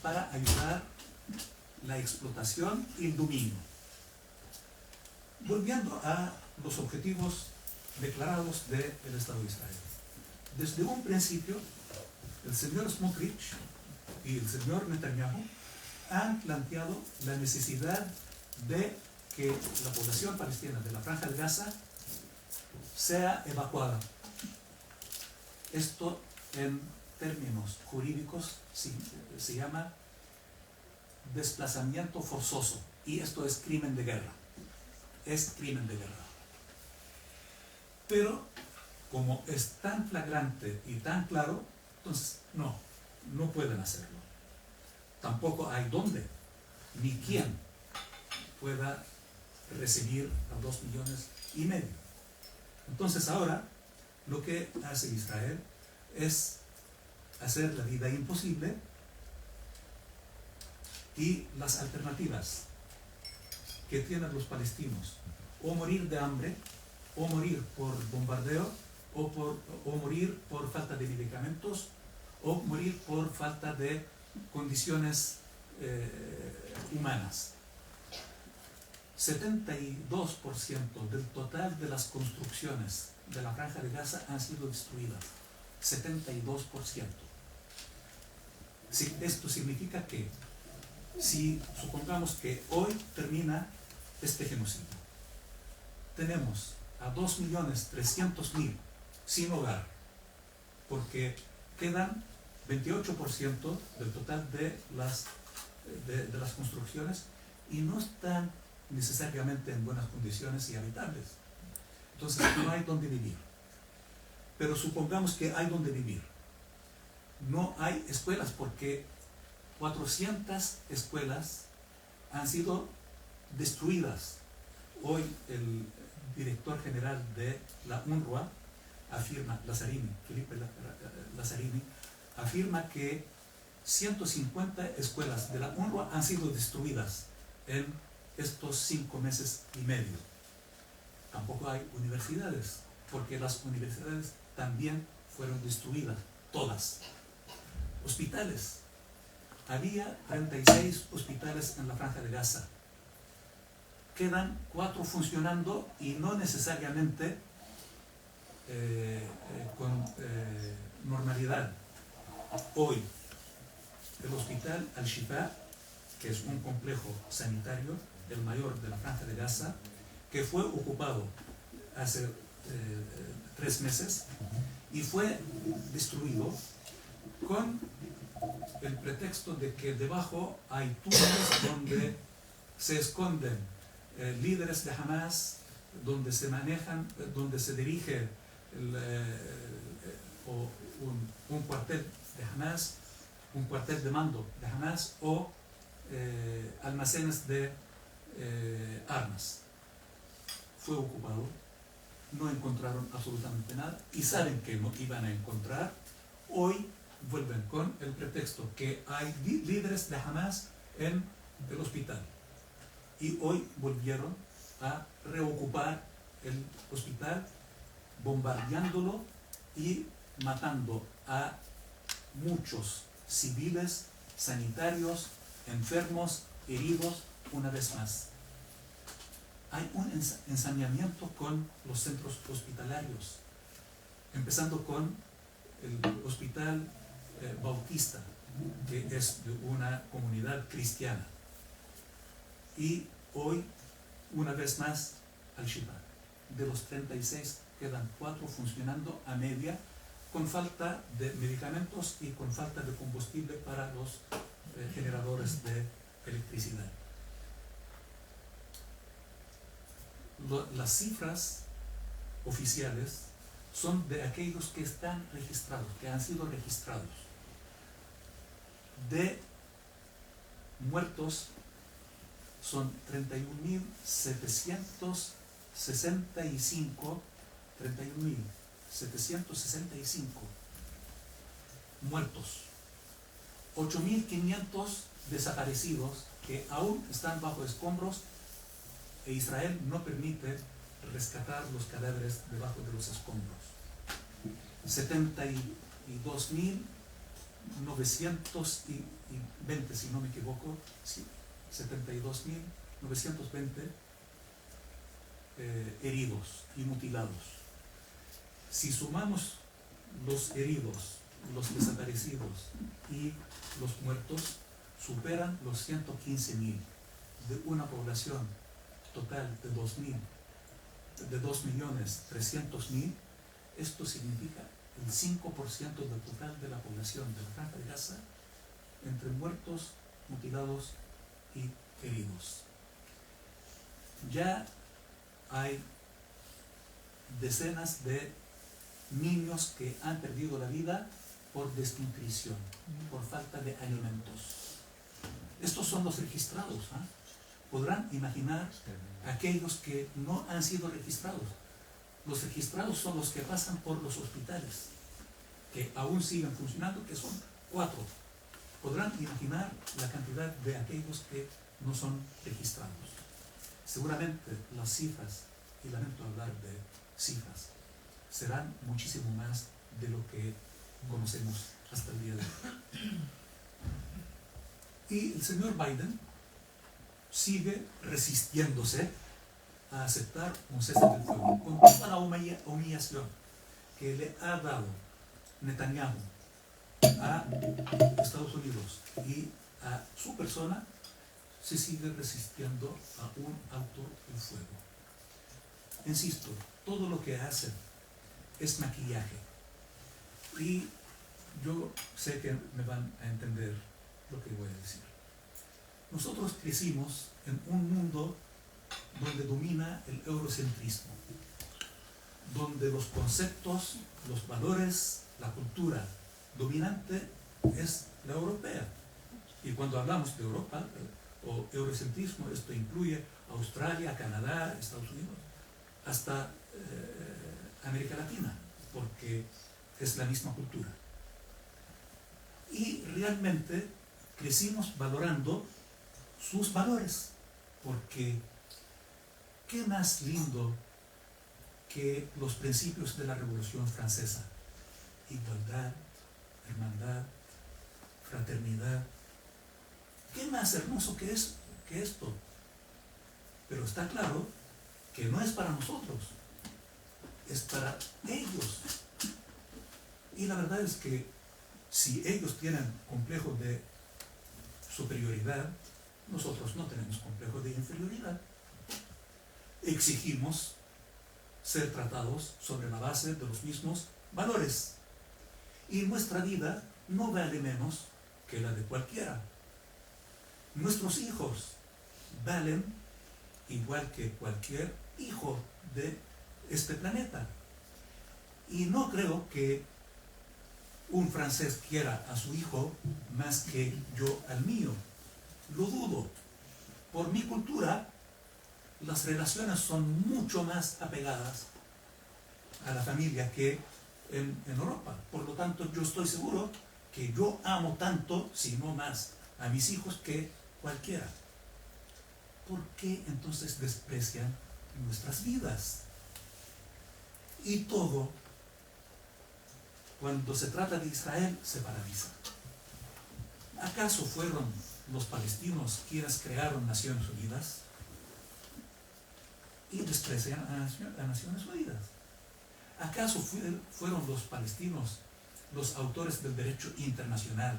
para ayudar la explotación y el dominio. Volviendo a los objetivos declarados del Estado de Israel. Desde un principio, el señor Smotrich y el señor Netanyahu han planteado la necesidad de que la población palestina de la Franja de Gaza sea evacuada. Esto en términos jurídicos se llama desplazamiento forzoso, y esto es crimen de guerra. Es crimen de guerra. Pero como es tan flagrante y tan claro, entonces no pueden hacerlo. Tampoco hay dónde ni quién pueda recibir a 2,5 millones. Entonces ahora lo que hace Israel es hacer la vida imposible, y las alternativas que tienen los palestinos: o morir de hambre, o morir por bombardeo, o morir por falta de medicamentos, o morir por falta de condiciones humanas. 72% del total de las construcciones de la Franja de Gaza han sido destruidas. 72%. Esto significa que si supongamos que hoy termina este genocidio, tenemos a 2.300.000 sin hogar, porque quedan 28% del total de las construcciones y no están necesariamente en buenas condiciones y habitables. Entonces no hay donde vivir. Pero supongamos que hay donde vivir. No hay escuelas, porque 400 escuelas han sido destruidas. Hoy el director general de la UNRWA afirma, Felipe Lazzarini, afirma que 150 escuelas de la UNRWA han sido destruidas en estos 5 meses y medio. Tampoco hay universidades, porque las universidades también fueron destruidas, todas. Hospitales. Había 36 hospitales en la Franja de Gaza. Quedan 4 funcionando, y no necesariamente con normalidad. Hoy, el hospital Al-Shifa, que es un complejo sanitario, el mayor de la Franja de Gaza, que fue ocupado hace 3 meses y fue destruido con el pretexto de que debajo hay túneles donde se esconden líderes de Hamas, donde se manejan, donde se dirige un cuartel de Hamas, un cuartel de mando de Hamas, o almacenes de armas. Fue ocupado, no encontraron absolutamente nada, y saben que no iban a encontrar. Hoy vuelven con el pretexto que hay líderes de Hamas en el hospital, y hoy volvieron a reocupar el hospital, bombardeándolo y matando a muchos civiles, sanitarios, enfermos, heridos, una vez más. Hay un ensañamiento con los centros hospitalarios, empezando con el hospital Bautista, que es de una comunidad cristiana, y hoy, una vez más, Al-Shifa. De los 36 quedan 4 funcionando a media, con falta de medicamentos y con falta de combustible para los generadores de electricidad. Las cifras oficiales son de aquellos que están registrados, que han sido registrados. De muertos son 31.765 muertos, 8.500 desaparecidos que aún están bajo escombros, e Israel no permite rescatar los cadáveres debajo de los escombros. 72.920, si no me equivoco, sí, 72.920 heridos y mutilados. Si sumamos los heridos, los desaparecidos y los muertos, superan los 115.000 de una población total de 2.300.000. Esto significa el 5% del total de la población de la Franja de Gaza, entre muertos, mutilados y heridos. Ya hay decenas de niños que han perdido la vida por desnutrición, por falta de alimentos. Estos son los registrados, ¿eh? Podrán imaginar aquellos que no han sido registrados. Los registrados son los que pasan por los hospitales, que aún siguen funcionando, que son 4. Podrán imaginar la cantidad de aquellos que no son registrados. Seguramente las cifras, y lamento hablar de cifras, serán muchísimo más de lo que conocemos hasta el día de hoy. Y el señor Biden sigue resistiéndose a aceptar un cese del fuego, con toda la humillación que le ha dado Netanyahu a Estados Unidos y a su persona. Se sigue resistiendo a un alto el fuego. Insisto, todo lo que hacen es maquillaje, y yo sé que me van a entender lo que voy a decir. Nosotros crecimos en un mundo donde domina el eurocentrismo, donde los conceptos, los valores, la cultura dominante es la europea. Y cuando hablamos de Europa o eurocentrismo, esto incluye Australia, Canadá, Estados Unidos, hasta América Latina, porque es la misma cultura. Y realmente crecimos valorando sus valores, porque ¿qué más lindo que los principios de la Revolución Francesa? Igualdad, hermandad, fraternidad. ¿Qué más hermoso que esto? Pero está claro que no es para nosotros, es para ellos. Y la verdad es que si ellos tienen complejo de superioridad, nosotros no tenemos complejo de inferioridad. Exigimos ser tratados sobre la base de los mismos valores. Y nuestra vida no vale menos que la de cualquiera. Nuestros hijos valen igual que cualquier hijo de este planeta. Y no creo que un francés quiera a su hijo más que yo al mío. Lo dudo. Por mi cultura, las relaciones son mucho más apegadas a la familia que en Europa. Por lo tanto, yo estoy seguro que yo amo tanto, si no más, a mis hijos que cualquiera. ¿Por qué entonces desprecian nuestras vidas? Y todo, cuando se trata de Israel, se paraliza. ¿Acaso fueron los palestinos quienes crearon Naciones Unidas? Y desprecian a Naciones Unidas. ¿Acaso fueron los palestinos los autores del derecho internacional,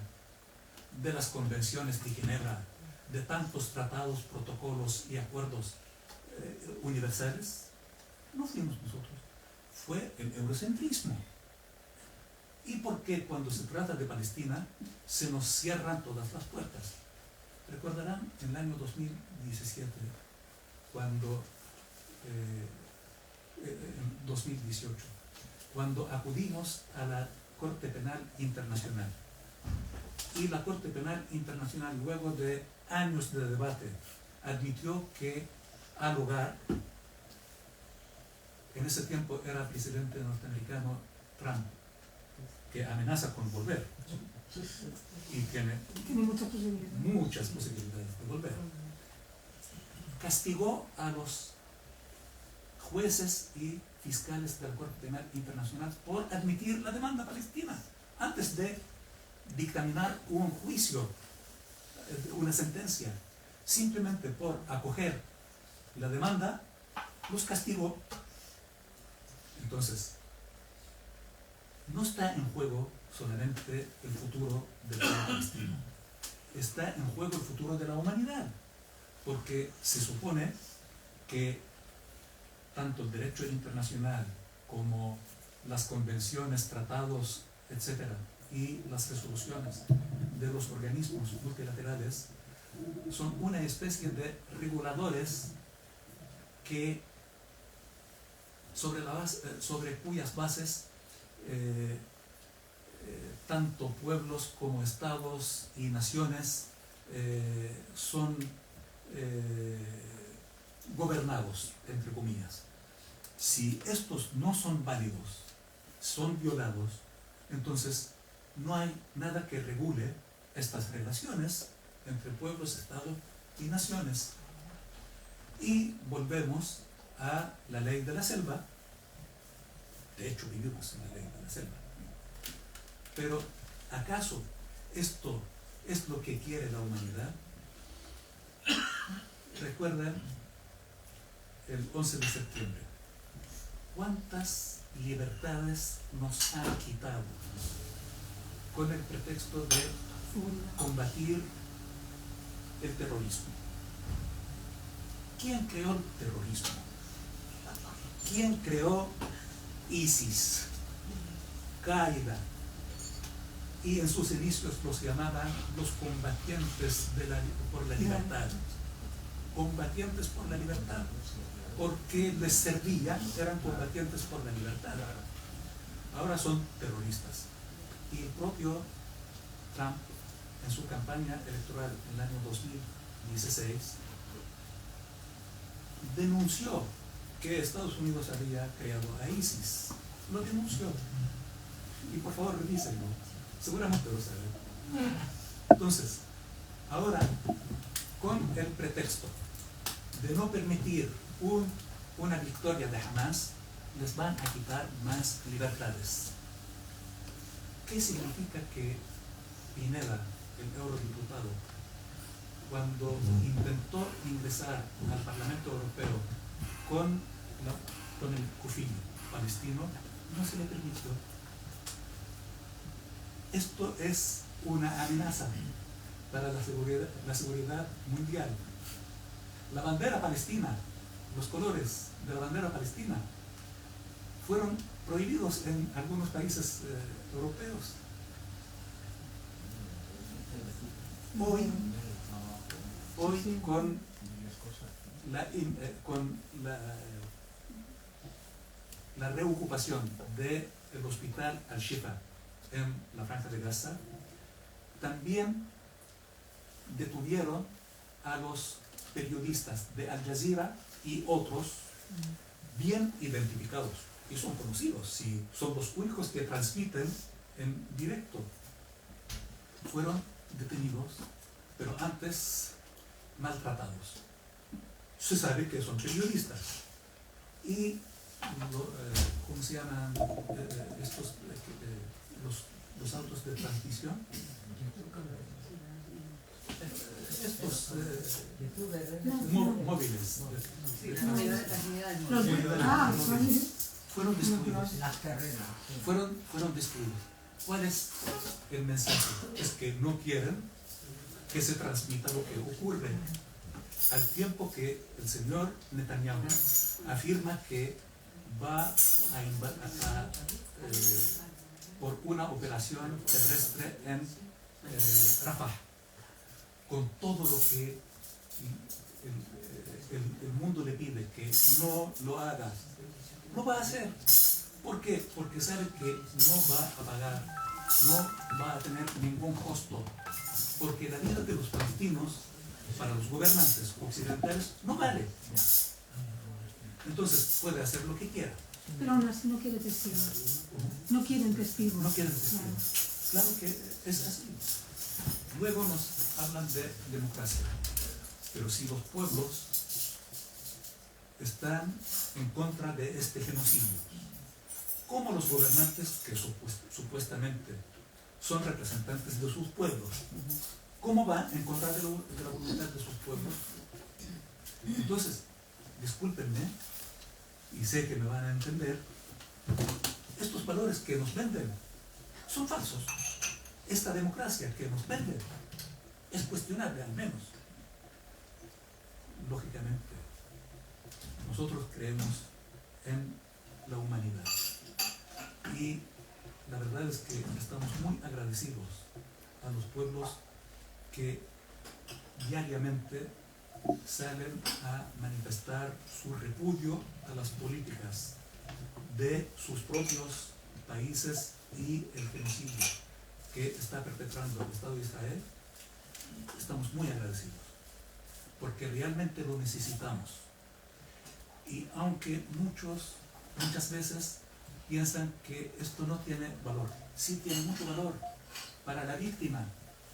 de las convenciones de Ginebra, de tantos tratados, protocolos y acuerdos universales? No fuimos nosotros, fue el eurocentrismo. ¿Y por qué cuando se trata de Palestina se nos cierran todas las puertas? Recordarán en el año 2017, cuando, en 2018, cuando acudimos a la Corte Penal Internacional. Y la Corte Penal Internacional, luego de años de debate, admitió que al hogar, en ese tiempo era presidente norteamericano Trump, que amenaza con volver y tiene muchas posibilidades de volver, castigó a los jueces y fiscales de la Corte Penal Internacional por admitir la demanda palestina antes de dictaminar un juicio, una sentencia. Simplemente por acoger la demanda los castigó. Entonces, no está en juego solamente el futuro del pueblo palestino, está en juego el futuro de la humanidad, porque se supone que tanto el derecho internacional como las convenciones, tratados, etc., y las resoluciones de los organismos multilaterales son una especie de reguladores que sobre cuyas bases tanto pueblos como estados y naciones son gobernados, entre comillas. Si estos no son válidos, son violados, entonces no hay nada que regule estas relaciones entre pueblos, estados y naciones. Y volvemos a la ley de la selva. De hecho, vivimos en la ley de la selva. Pero, ¿acaso esto es lo que quiere la humanidad? Recuerden el 11 de septiembre. ¿Cuántas libertades nos han quitado con el pretexto de combatir el terrorismo? ¿Quién creó el terrorismo? ¿Quién creó ISIS, Qaeda? Y en sus inicios los llamaban los combatientes por la libertad. Combatientes por la libertad. Porque les servía, eran combatientes por la libertad. Ahora son terroristas. Y el propio Trump, en su campaña electoral en el año 2016, denunció que Estados Unidos había creado a ISIS. Lo denunció. Y por favor revísenlo. Seguramente lo saben. Entonces, ahora, con el pretexto de no permitir una victoria de Hamas, les van a quitar más libertades. ¿Qué significa que Pineda, el eurodiputado, cuando intentó ingresar al Parlamento Europeo con el Kufiyy palestino, no se le permitió? Esto es una amenaza para la seguridad mundial. La bandera palestina, los colores de la bandera palestina fueron prohibidos en algunos países europeos. Hoy con la reocupación del hospital Al-Shifa en la Franja de Gaza, también detuvieron a los periodistas de Al Jazeera y otros bien identificados, y son conocidos, y son los únicos que transmiten en directo. Fueron detenidos, pero antes maltratados. Se sabe que son periodistas. Y, ¿cómo se llaman estos? Los autos de transmisión, estos móviles fueron destruidos. Las carreras. Fueron destruidos. ¿Cuál es el mensaje? Es que no quieren que se transmita lo que ocurre. Al tiempo que el señor Netanyahu afirma que va a por una operación terrestre en Rafah, con todo lo que el mundo le pide que no lo haga, lo va a hacer. ¿Por qué? Porque sabe que no va a pagar, no va a tener ningún costo, porque la vida de los palestinos para los gobernantes occidentales no vale. Entonces puede hacer lo que quiera. Pero aún así no quiere testigos. No quieren testigos. No quieren testigos. Claro que es así. Luego nos hablan de democracia. Pero si los pueblos están en contra de este genocidio, ¿cómo los gobernantes, que supuestamente son representantes de sus pueblos, cómo van en contra de la voluntad de sus pueblos? Entonces, discúlpenme, y sé que me van a entender, estos valores que nos venden son falsos. Esta democracia que nos venden es cuestionable, al menos. Lógicamente, nosotros creemos en la humanidad y la verdad es que estamos muy agradecidos a los pueblos que diariamente salen a manifestar su repudio a las políticas de sus propios países y el genocidio que está perpetrando el Estado de Israel. Estamos muy agradecidos porque realmente lo necesitamos. Y aunque muchas veces piensan que esto no tiene valor, sí tiene mucho valor. Para la víctima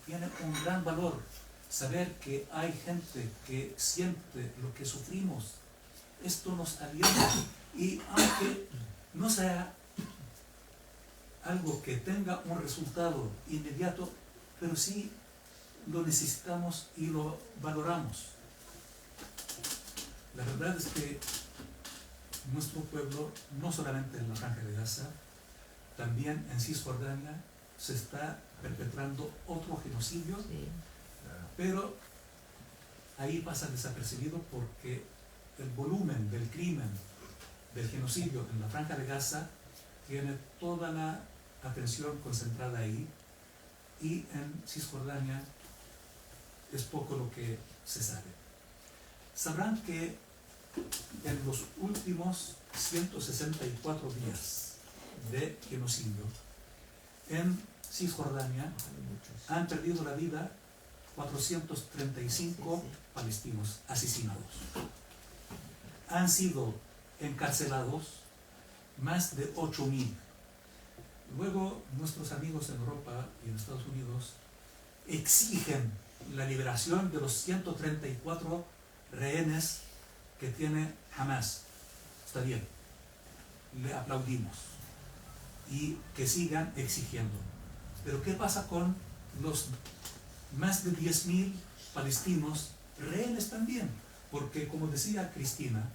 tiene un gran valor saber que hay gente que siente lo que sufrimos. Esto nos alienta, y aunque no sea algo que tenga un resultado inmediato, pero sí lo necesitamos y lo valoramos. La verdad es que nuestro pueblo, no solamente en la Franja de Gaza, también en Cisjordania se está perpetrando otro genocidio, pero ahí pasa desapercibido porque el volumen del crimen, del genocidio en la Franja de Gaza tiene toda la atención concentrada ahí, y en Cisjordania es poco lo que se sabe. Sabrán que en los últimos 164 días de genocidio en Cisjordania han perdido la vida 435 palestinos asesinados. Han sido encarcelados más de 8.000. Luego nuestros amigos en Europa y en Estados Unidos exigen la liberación de los 134 rehenes que tiene Hamas. Está bien, le aplaudimos, y que sigan exigiendo. Pero ¿qué pasa con los más de 10.000 palestinos rehenes también? Porque, como decía Cristina,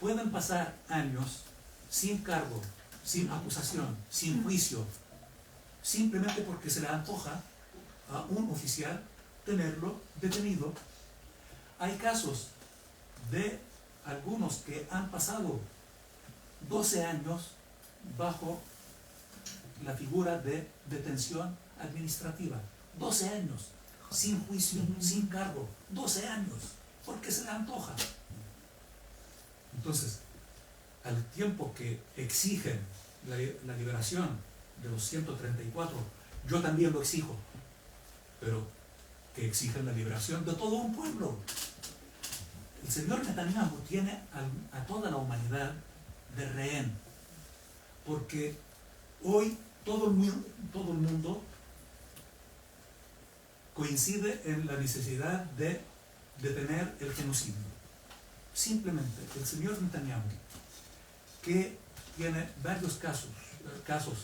pueden pasar años sin cargo, sin acusación, sin juicio, simplemente porque se le antoja a un oficial tenerlo detenido. Hay casos de algunos que han pasado 12 años bajo la figura de detención administrativa. 12 años, sin juicio, sin cargo. 12 años, porque se le antoja. Entonces, al tiempo que exigen la liberación de los 134, yo también lo exijo, pero que exigen la liberación de todo un pueblo. El señor Netanyahu tiene a toda la humanidad de rehén, porque hoy todo el mundo coincide en la necesidad de detener el genocidio. Simplemente el señor Netanyahu, que tiene varios casos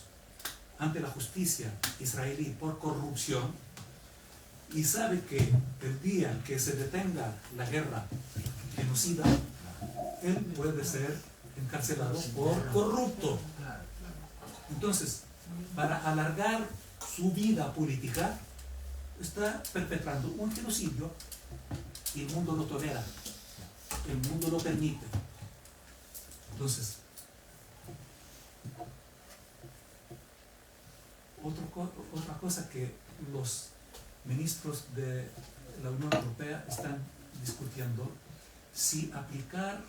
ante la justicia israelí por corrupción, y sabe que el día que se detenga la guerra genocida, él puede ser encarcelado por corrupto. Entonces, para alargar su vida política, está perpetrando un genocidio, y el mundo lo tolera, el mundo lo permite. Entonces, Otra cosa que los ministros de la Unión Europea están discutiendo, si aplicar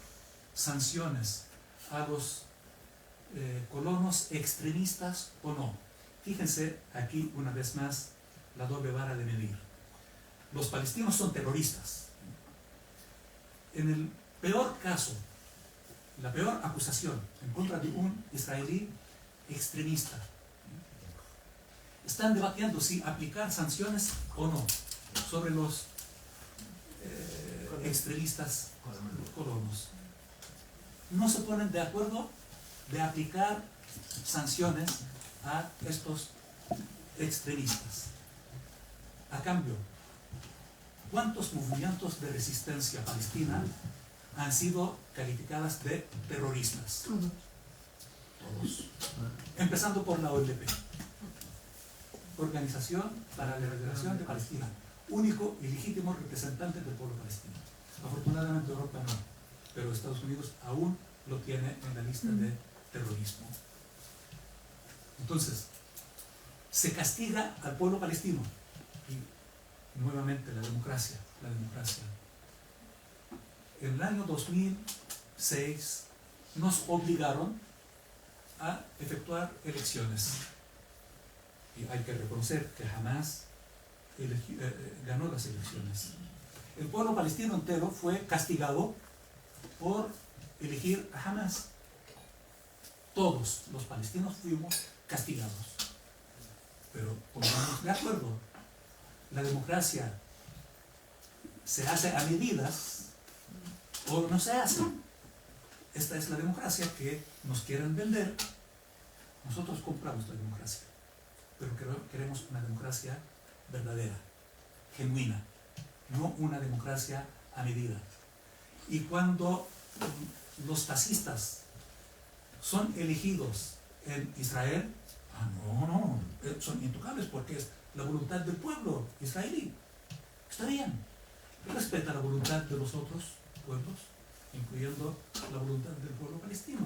sanciones a los colonos extremistas o no. Fíjense aquí una vez más la doble vara de medir. Los palestinos son terroristas. En el peor caso, la peor acusación en contra de un israelí extremista, están debatiendo si aplicar sanciones o no sobre los extremistas colonos. No se ponen de acuerdo de aplicar sanciones a estos extremistas. A cambio, ¿cuántos movimientos de resistencia palestina han sido calificadas de terroristas? Todos. Empezando por la OLP, Organización para la Liberación de Palestina, único y legítimo representante del pueblo palestino. Afortunadamente Europa no, pero Estados Unidos aún lo tiene en la lista de terrorismo. Entonces, se castiga al pueblo palestino y nuevamente la democracia. En el año 2006 nos obligaron a efectuar elecciones y hay que reconocer que Hamás ganó las elecciones. El pueblo palestino entero fue castigado por elegir a Hamás. Todos los palestinos fuimos castigados. Pero pongamos de acuerdo, la democracia se hace a medidas o no se hace. Esta es la democracia que nos quieren vender. Nosotros compramos la democracia, pero queremos una democracia verdadera, genuina, no una democracia a medida. Y cuando los fascistas son elegidos en Israel, no, son intocables porque es la voluntad del pueblo israelí. Está bien, respeta la voluntad de los otros pueblos, incluyendo la voluntad del pueblo palestino.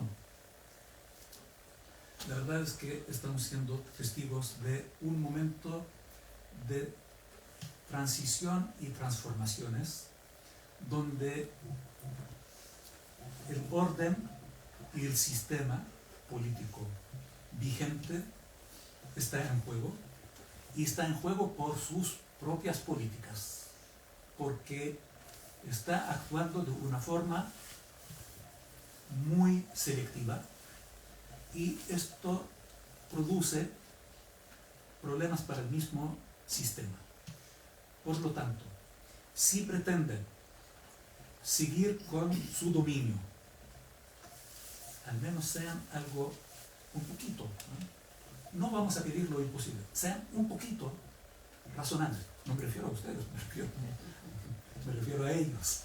La verdad es que estamos siendo testigos de un momento de transición y transformaciones donde el orden y el sistema político vigente está en juego, y está en juego por sus propias políticas, porque está actuando de una forma muy selectiva, y esto produce problemas para el mismo sistema. Por lo tanto, si pretenden seguir con su dominio, al menos sean algo, un poquito, no vamos a pedir lo imposible, sean un poquito razonables. No me refiero a ustedes, me refiero a ellos.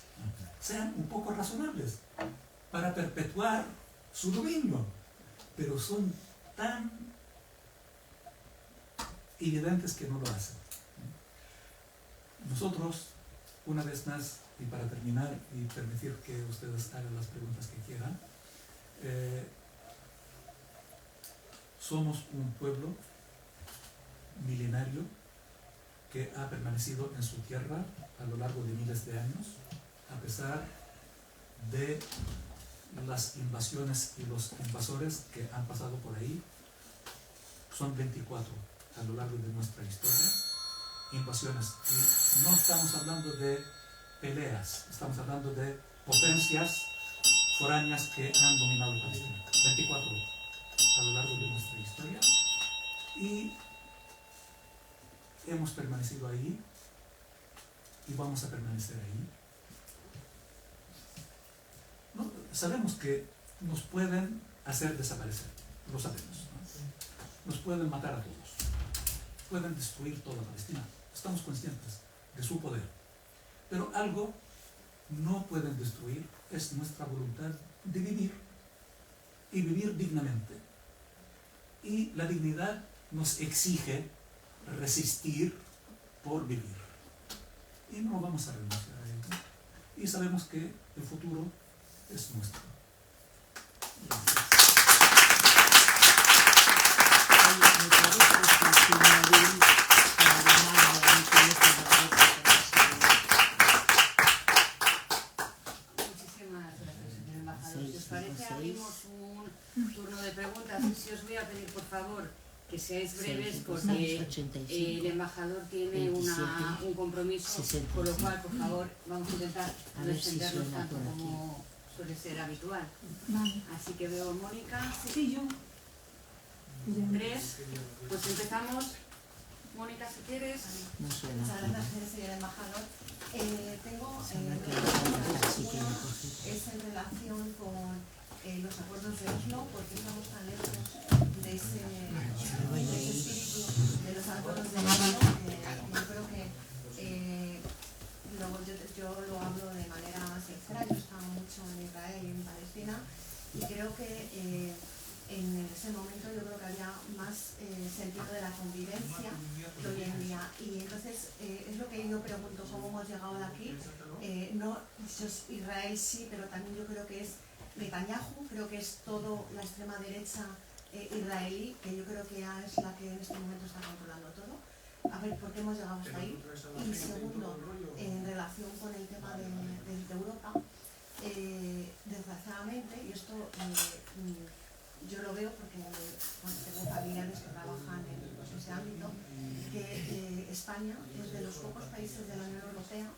Sean un poco razonables para perpetuar su dominio, pero son tan evidentes que no lo hacen. Nosotros, una vez más, y para terminar y permitir que ustedes hagan las preguntas que quieran, somos un pueblo milenario que ha permanecido en su tierra a lo largo de miles de años, a pesar de las invasiones y los invasores que han pasado por ahí. Son 24 a lo largo de nuestra historia, invasiones. Y no estamos hablando de peleas, estamos hablando de potencias foráneas que han dominado Palestina. 24 a lo largo de nuestra historia, y hemos permanecido ahí y vamos a permanecer ahí. No, sabemos que nos pueden hacer desaparecer, lo sabemos, ¿no? Nos pueden matar a todos, pueden destruir toda Palestina, estamos conscientes de su poder, pero algo no pueden destruir, es nuestra voluntad de vivir, y vivir dignamente. Y la dignidad nos exige resistir por vivir. Y no vamos a renunciar a ello. Y sabemos que el futuro es nuestro. Gracias. a pedir, por favor, que seáis breves porque el embajador tiene un compromiso, por lo cual, por favor, vamos a intentar no extendernos tanto como suele ser habitual. Vale. Así que veo a Mónica. Sí, yo. 3, pues empezamos. Mónica, si quieres. Muchas gracias, señor embajador. Tengo una es en relación con los acuerdos de Oslo, porque estamos tan lejos de ese espíritu de los acuerdos de Oslo. Yo creo que luego yo lo hablo de manera sincera. Yo he estado mucho en Israel y en Palestina y creo que en ese momento yo creo que había más sentido de la convivencia que hoy en día, y entonces es lo que yo pregunto, cómo hemos llegado de aquí. No, Israel sí, pero también yo creo que es Netanyahu, creo que es todo la extrema derecha israelí, que yo creo que ya es la que en este momento está controlando todo. A ver, ¿por qué hemos llegado hasta ahí? Y segundo, en relación con el tema de Europa, desgraciadamente, y esto yo lo veo porque tengo familiares que trabajan en ese ámbito, que España es de los pocos países de la Unión Europea,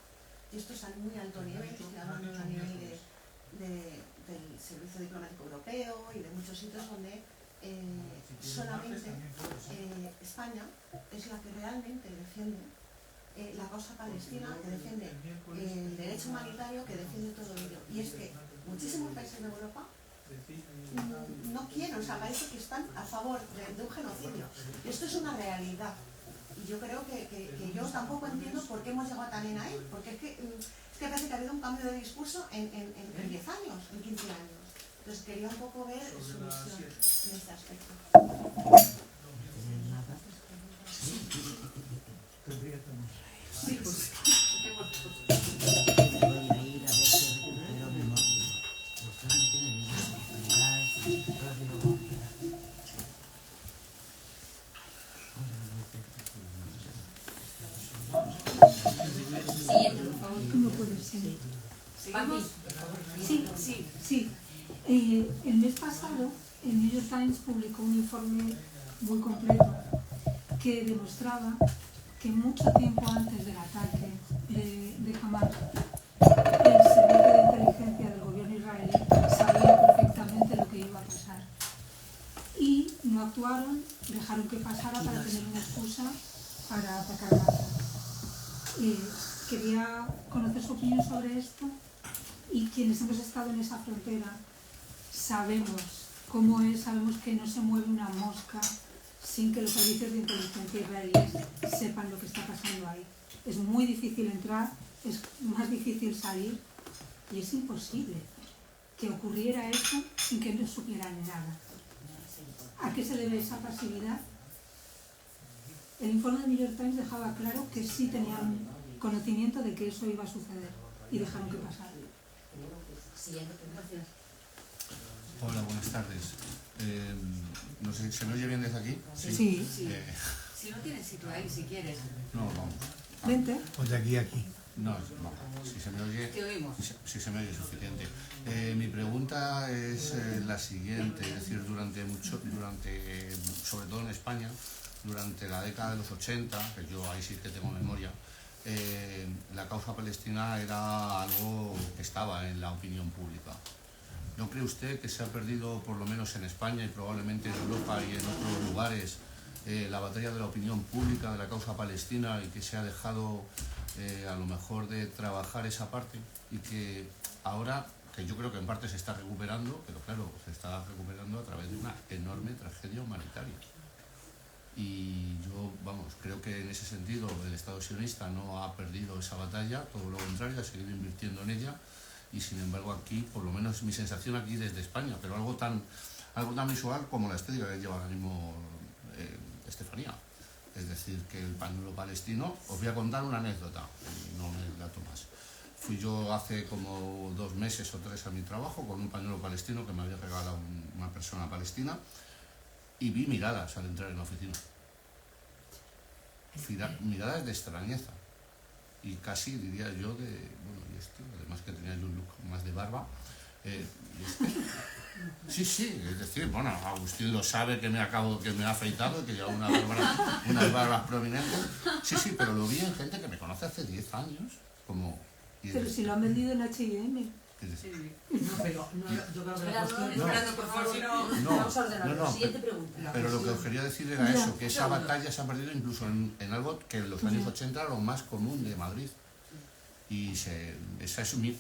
y esto es a muy alto nivel, estoy hablando a nivel del Servicio Diplomático Europeo y de muchos sitios donde solamente España es la que realmente defiende la causa palestina, que defiende el derecho humanitario, que defiende todo ello. Y es que muchísimos países de Europa no quieren, o sea, parece que están a favor de un genocidio. Y esto es una realidad. Y yo creo que yo tampoco entiendo por qué hemos llegado también ahí, porque es que parece que ha habido un cambio de discurso en 10 años, en 15 años. Entonces quería un poco ver su visión en este aspecto. Sí, pues. Siguiente, por favor. No puede ser. ¿Sigamos? Sí. El mes pasado, el New York Times publicó un informe muy completo que demostraba que mucho tiempo antes del ataque de Hamas, el servicio de inteligencia del gobierno israelí sabía perfectamente lo que iba a pasar. Y no actuaron, dejaron que pasara para tener una excusa para atacar Gaza. Quería conocer su opinión sobre esto, y quienes hemos estado en esa frontera sabemos cómo es, sabemos que no se mueve una mosca sin que los servicios de inteligencia israelíes sepan lo que está pasando ahí. Es muy difícil entrar, es más difícil salir, y es imposible que ocurriera eso sin que no supieran nada. ¿A qué se debe esa pasividad? El informe de New York Times dejaba claro que sí tenían conocimiento de que eso iba a suceder y dejaron que pasara. Siguiente, Gracias. Hola, buenas tardes. No sé, ¿se me oye bien desde aquí? Sí. Si no tienes sitio ahí, si quieres. No, vamos. Vente. Pues de aquí a aquí. No, si se me oye... Te oímos. Si se me oye suficiente. Mi pregunta es la siguiente, es decir, sobre todo en España, durante la década de los 80, que yo ahí sí que tengo memoria, la causa palestina era algo que estaba en la opinión pública. ¿No cree usted que se ha perdido, por lo menos en España y probablemente en Europa y en otros lugares, la batalla de la opinión pública de la causa palestina, y que se ha dejado a lo mejor de trabajar esa parte, y que ahora, que yo creo que en parte se está recuperando, pero claro, se está recuperando a través de una enorme tragedia humanitaria? Y yo, creo que en ese sentido el Estado sionista no ha perdido esa batalla, todo lo contrario, ha seguido invirtiendo en ella, y sin embargo aquí, por lo menos mi sensación aquí desde España, pero algo tan visual como la estética que lleva ahora mismo Estefanía. Es decir, que el pañuelo palestino, os voy a contar una anécdota, y no me dato más. Fui yo hace como 2 meses o 3 a mi trabajo con un pañuelo palestino que me había regalado una persona palestina, y vi miradas al entrar en la oficina. Miradas de extrañeza. Y casi diría yo y esto, además que tenía yo un look más de barba, Sí, es decir, bueno, Agustín lo sabe que me ha afeitado, que lleva unas barbas prominentes. Sí, pero lo vi en gente que me conoce hace 10 años. Pero si lo han vendido en H&M. No, pero no, yo creo que la cuestión... Esperando, por favor, vamos a ordenarlo. Siguiente pregunta. Pero lo que os quería decir era eso, que esa batalla se ha perdido incluso en algo que en los años 80 era lo más común de Madrid. Y esa es mi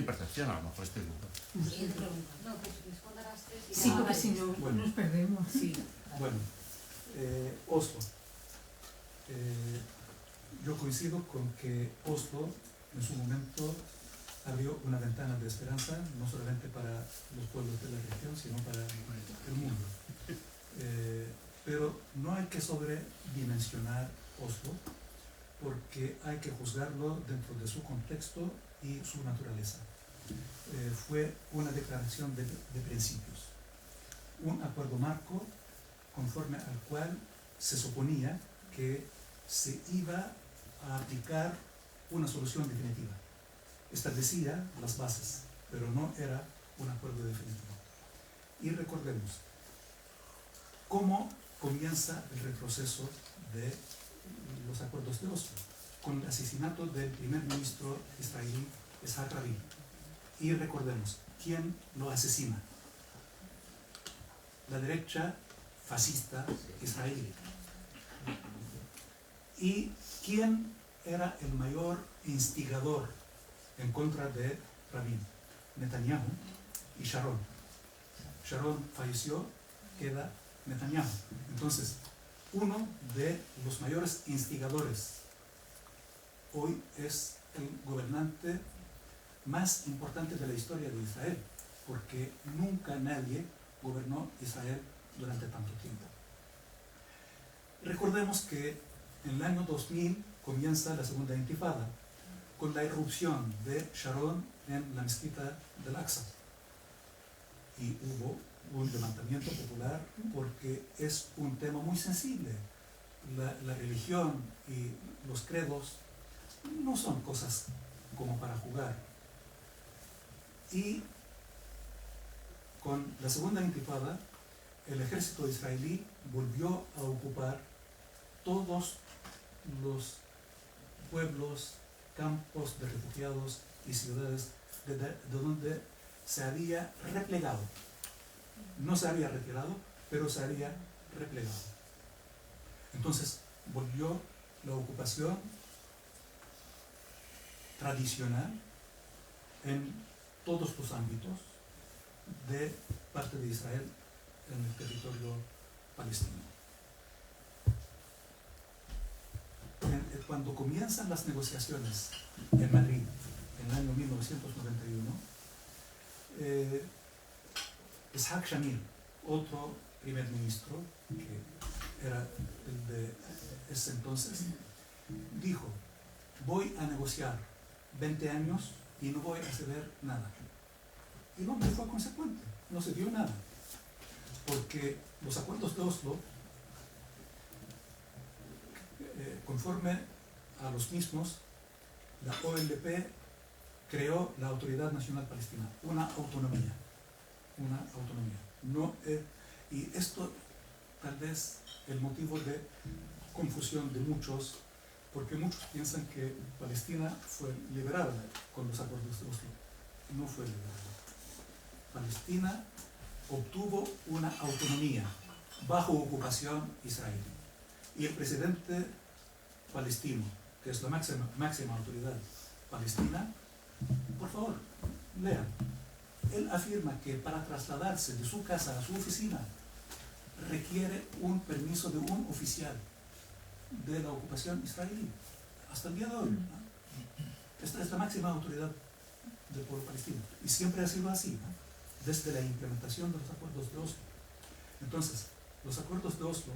percepción, a lo mejor estoy equivocado. Siguiente pregunta. No, pues responda a las tres y Sí, ya. porque si no Bueno. nos perdemos. Sí. Bueno, Oslo. Yo coincido con que Oslo en su momento abrió una ventana de esperanza, no solamente para los pueblos de la región, sino para el mundo. Pero no hay que sobredimensionar Oslo, porque hay que juzgarlo dentro de su contexto y su naturaleza. Fue una declaración de principios, un acuerdo marco conforme al cual se suponía que se iba a aplicar una solución definitiva. Establecía las bases, pero no era un acuerdo definitivo. Y recordemos cómo comienza el retroceso de los acuerdos de Oslo, con el asesinato del primer ministro israelí Yitzhak Rabin. Y recordemos, ¿quién lo asesina? La derecha fascista israelí. ¿Y quién era el mayor instigador en contra de Rabin? Netanyahu y Sharon. Sharon falleció, queda Netanyahu. Entonces, uno de los mayores instigadores hoy es el gobernante más importante de la historia de Israel, porque nunca nadie gobernó Israel durante tanto tiempo. Recordemos que en el año 2000 comienza la segunda intifada, con la irrupción de Sharon en la mezquita del Aqsa. Y hubo un levantamiento popular porque es un tema muy sensible. La religión y los credos no son cosas como para jugar. Y con la segunda intifada, el ejército israelí volvió a ocupar todos los pueblos, campos de refugiados y ciudades de donde se había replegado. No se había retirado, pero se había replegado. Entonces volvió la ocupación tradicional en todos los ámbitos de parte de Israel en el territorio palestino. Cuando comienzan las negociaciones en Madrid en el año 1991, Yitzhak Shamir, otro primer ministro, que era el de ese entonces, dijo: voy a negociar 20 años y no voy a ceder nada. Y el hombre fue consecuente, no cedió nada, porque los acuerdos de Oslo, conforme a los mismos, la OLP creó la Autoridad Nacional Palestina, una autonomía. No, y esto tal vez el motivo de confusión de muchos, porque muchos piensan que Palestina fue liberada con los acuerdos de Oslo. No fue liberada. Palestina obtuvo una autonomía bajo ocupación israelí. Y el presidente palestino, que es la máxima autoridad palestina, por favor, lean. Él afirma que para trasladarse de su casa a su oficina requiere un permiso de un oficial de la ocupación israelí. Hasta el día de hoy, ¿no? Esta es la máxima autoridad del pueblo palestino. Y siempre ha sido así, ¿no? Desde la implementación de los acuerdos de Oslo. Entonces, los acuerdos de Oslo,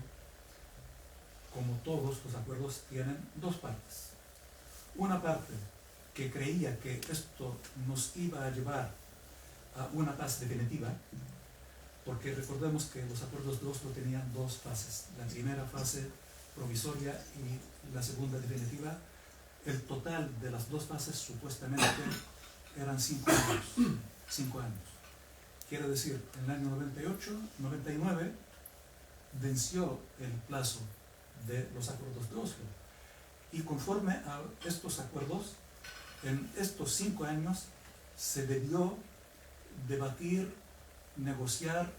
como todos los acuerdos, tienen dos partes. Una parte que creía que esto nos iba a llevar a una paz definitiva, porque recordemos que los acuerdos de Oslo tenían dos fases. La primera fase provisoria y la segunda definitiva. El total de las dos fases supuestamente eran 5 años. 5 años. Quiere decir, en el año 98, 99, venció el plazo de los acuerdos de Oslo. Y conforme a estos acuerdos, en estos 5 años se debió debatir, negociar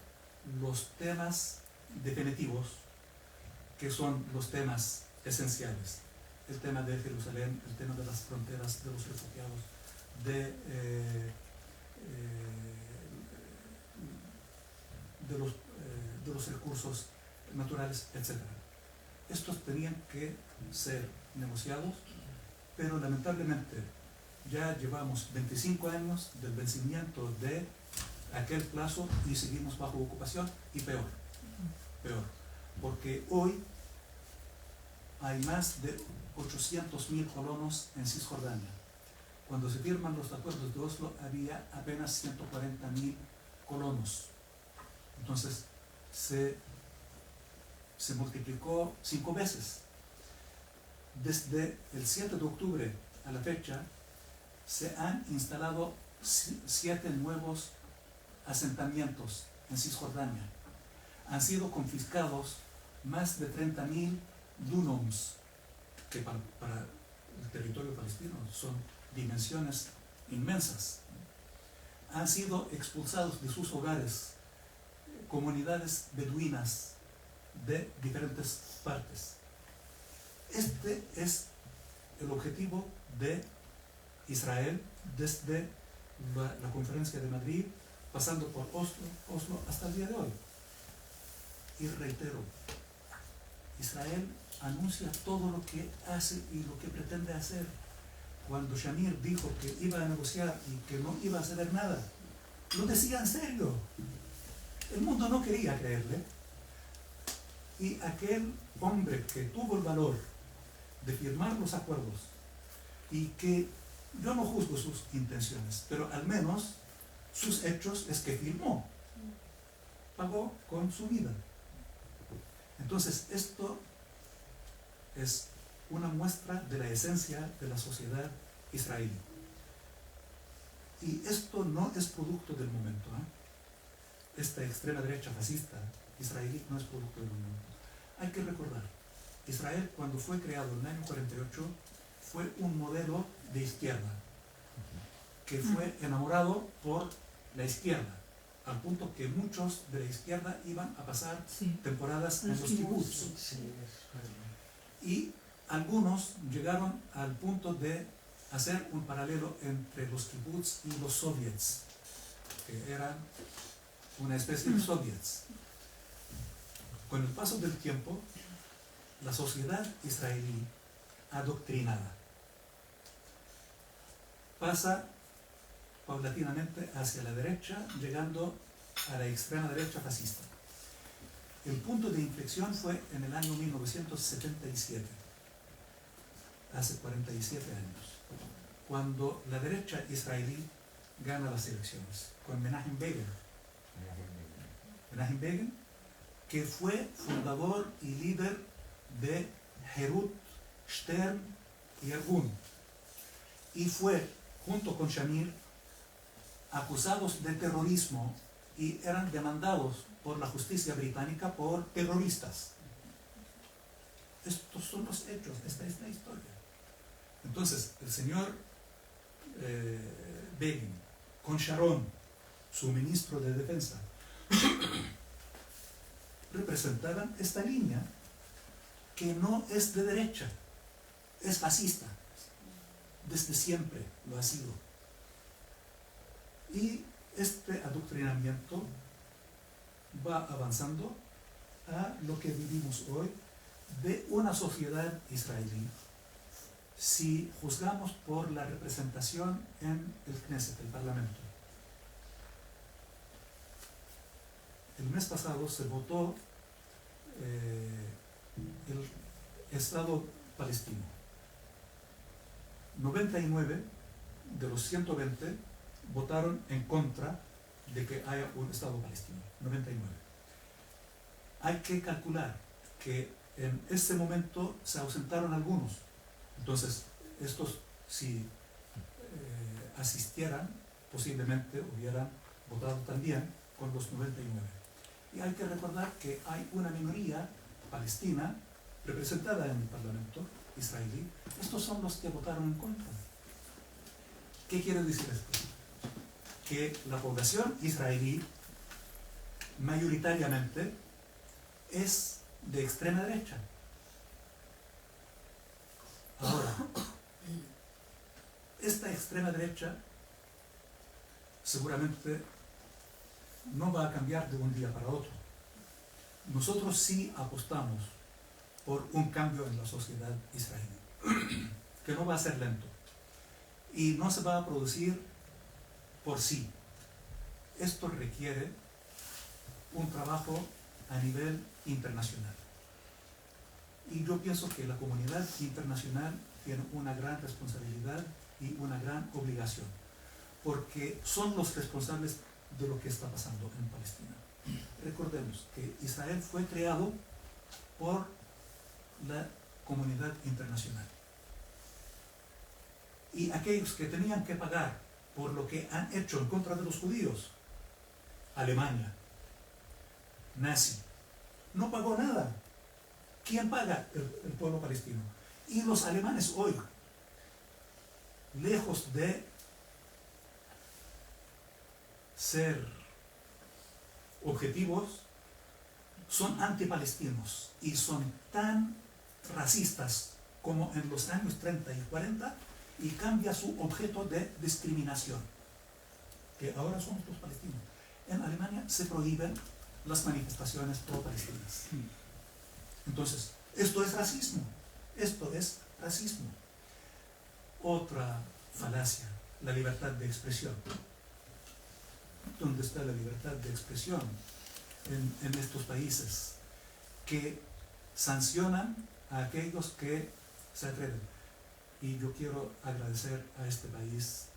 los temas definitivos, que son los temas esenciales. El tema de Jerusalén, el tema de las fronteras, de los refugiados, de los recursos naturales, etc. Estos tenían que ser negociados, pero lamentablemente ya llevamos 25 años del vencimiento de aquel plazo y seguimos bajo ocupación, y peor, porque hoy hay más de 800.000 colonos en Cisjordania. Cuando se firman los acuerdos de Oslo había apenas 140.000 colonos. Entonces se multiplicó 5 veces. Desde el 7 de octubre a la fecha se han instalado 7 nuevos asentamientos en Cisjordania. Han sido confiscados más de 30.000 dunums, que para el territorio palestino son dimensiones inmensas. Han sido expulsados de sus hogares comunidades beduinas de diferentes partes. Este es el objetivo de Israel desde la conferencia de Madrid, pasando por Oslo hasta el día de hoy. Y reitero, Israel anuncia todo lo que hace y lo que pretende hacer. Cuando Shamir dijo que iba a negociar y que no iba a ceder nada, lo decía en serio. El mundo no quería creerle. Y aquel hombre que tuvo el valor de firmar los acuerdos, y que yo no juzgo sus intenciones, pero al menos sus hechos es que firmó, pagó con su vida. Entonces esto es una muestra de la esencia de la sociedad israelí. Y esto no es producto del momento, ¿eh? Esta extrema derecha fascista israelí no es producto del momento. Hay que recordar, Israel cuando fue creado en el año 48 fue un modelo de izquierda que fue enamorado por la izquierda, al punto que muchos de la izquierda iban a pasar temporadas en los kibbutz. Y algunos llegaron al punto de hacer un paralelo entre los kibbutz y los soviets, que eran una especie de soviets. Con el paso del tiempo, la sociedad israelí adoctrinada pasa paulatinamente hacia la derecha, llegando a la extrema derecha fascista. El punto de inflexión fue en el año 1977, hace 47 años, cuando la derecha israelí gana las elecciones, con Menachem Begin. Menachem Begin, que fue fundador y líder de Herut, Stern y Ergun, y fue, junto con Shamir, acusados de terrorismo y eran demandados por la justicia británica por terroristas. Estos son los hechos, esta es la historia. Entonces, el señor Begin, con Sharon, su ministro de defensa, representaban esta línea que no es de derecha, es fascista. Desde siempre lo ha sido. Y este adoctrinamiento va avanzando a lo que vivimos hoy de una sociedad israelí. Si juzgamos por la representación en el Knesset, el Parlamento, el mes pasado se votó el Estado palestino. 99 de los 120 votaron en contra de que haya un Estado palestino. 99. Hay que calcular que en ese momento se ausentaron algunos. Entonces, estos, si asistieran, posiblemente hubieran votado también con los 99. Y hay que recordar que hay una minoría palestina representada en el Parlamento israelí. Estos son los que votaron en contra. ¿Qué quiere decir esto? Que la población israelí mayoritariamente es de extrema derecha. Ahora, esta extrema derecha seguramente no va a cambiar de un día para otro. Nosotros sí apostamos por un cambio en la sociedad israelí, que no va a ser lento y no se va a producir por sí. Esto requiere un trabajo a nivel internacional. Y yo pienso que la comunidad internacional tiene una gran responsabilidad y una gran obligación, porque son los responsables de lo que está pasando en Palestina. Recordemos que Israel fue creado por la comunidad internacional. Y aquellos que tenían que pagar por lo que han hecho en contra de los judíos, Alemania, nazi, no pagó nada. ¿Quién paga? El pueblo palestino. Y los alemanes hoy, lejos de ser objetivos, son antipalestinos y son tan racistas como en los años 30 y 40 y cambia su objeto de discriminación, que ahora son los palestinos. En Alemania se prohíben las manifestaciones pro-palestinas. Entonces, esto es racismo. Esto es racismo. Otra falacia, la libertad de expresión. ¿Dónde está la libertad de expresión en estos países que sancionan a aquellos que se atreven? Y yo quiero agradecer a este país,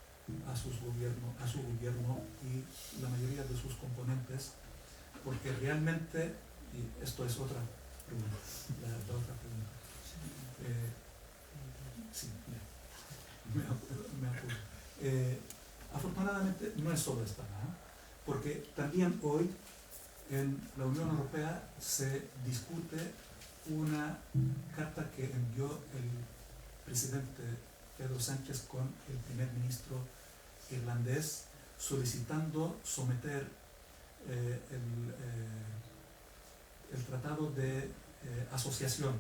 a su gobierno y la mayoría de sus componentes, porque realmente, y esto es otra pregunta, la otra pregunta. Sí, me apuro. Afortunadamente no es solo España, porque también hoy en la Unión Europea se discute una carta que envió el presidente Pedro Sánchez con el primer ministro irlandés solicitando someter el tratado de asociación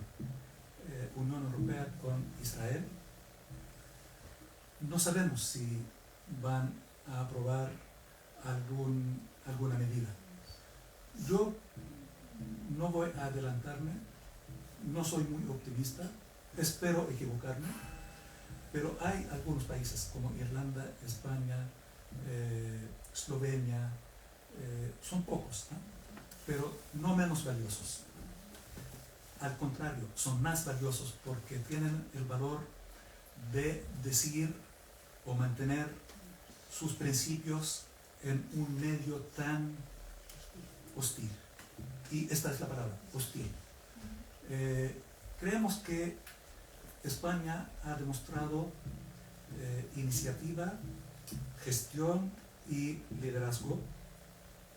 Unión Europea con Israel. No sabemos si van a aprobar alguna medida. Yo no voy a adelantarme, no soy muy optimista, espero equivocarme, pero hay algunos países como Irlanda, España, Eslovenia, son pocos, ¿no? Pero no menos valiosos. Al contrario, son más valiosos porque tienen el valor de decir o mantener sus principios en un medio tan hostil. Y esta es la palabra, hostil. Creemos que España ha demostrado iniciativa, gestión y liderazgo,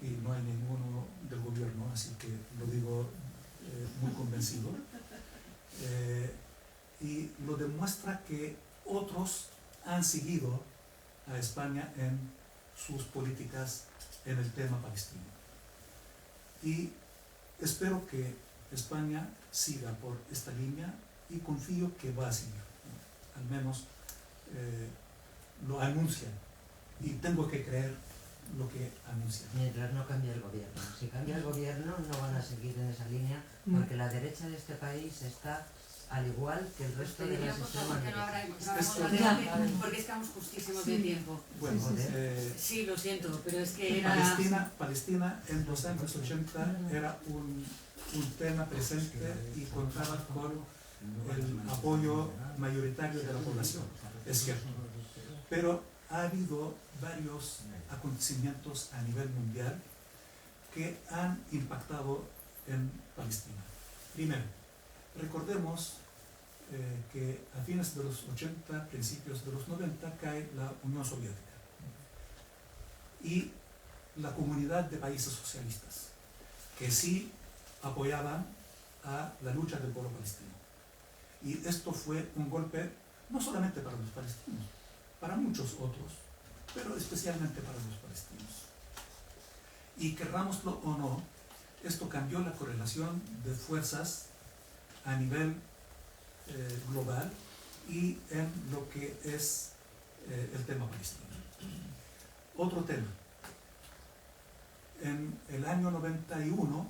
y no hay ninguno del gobierno, así que lo digo muy convencido, y lo demuestra que otros han seguido a España en sus políticas en el tema palestino. Y espero que España siga por esta línea y confío que va a seguir, al menos lo anuncian y tengo que creer lo que anuncian. Mientras no cambie el gobierno. Si cambia el gobierno no van a seguir en esa línea porque la derecha de este país está al igual que el resto de las extremas derechas. Porque estamos justísimos de tiempo. Bueno, sí, lo siento, pero es que era... Palestina en los años 80 era un tema presente y contaba con el apoyo mayoritario de la población, es cierto. Pero ha habido varios acontecimientos a nivel mundial que han impactado en Palestina. Primero, recordemos que a fines de los 80, principios de los 90, cae la Unión Soviética. y la comunidad de países socialistas, que sí apoyaban a la lucha del pueblo palestino. Y esto fue un golpe no solamente para los palestinos, para muchos otros, pero especialmente para los palestinos. Y querrámoslo o no, esto cambió la correlación de fuerzas a nivel global y en lo que es el tema palestino. Otro tema. En el año 91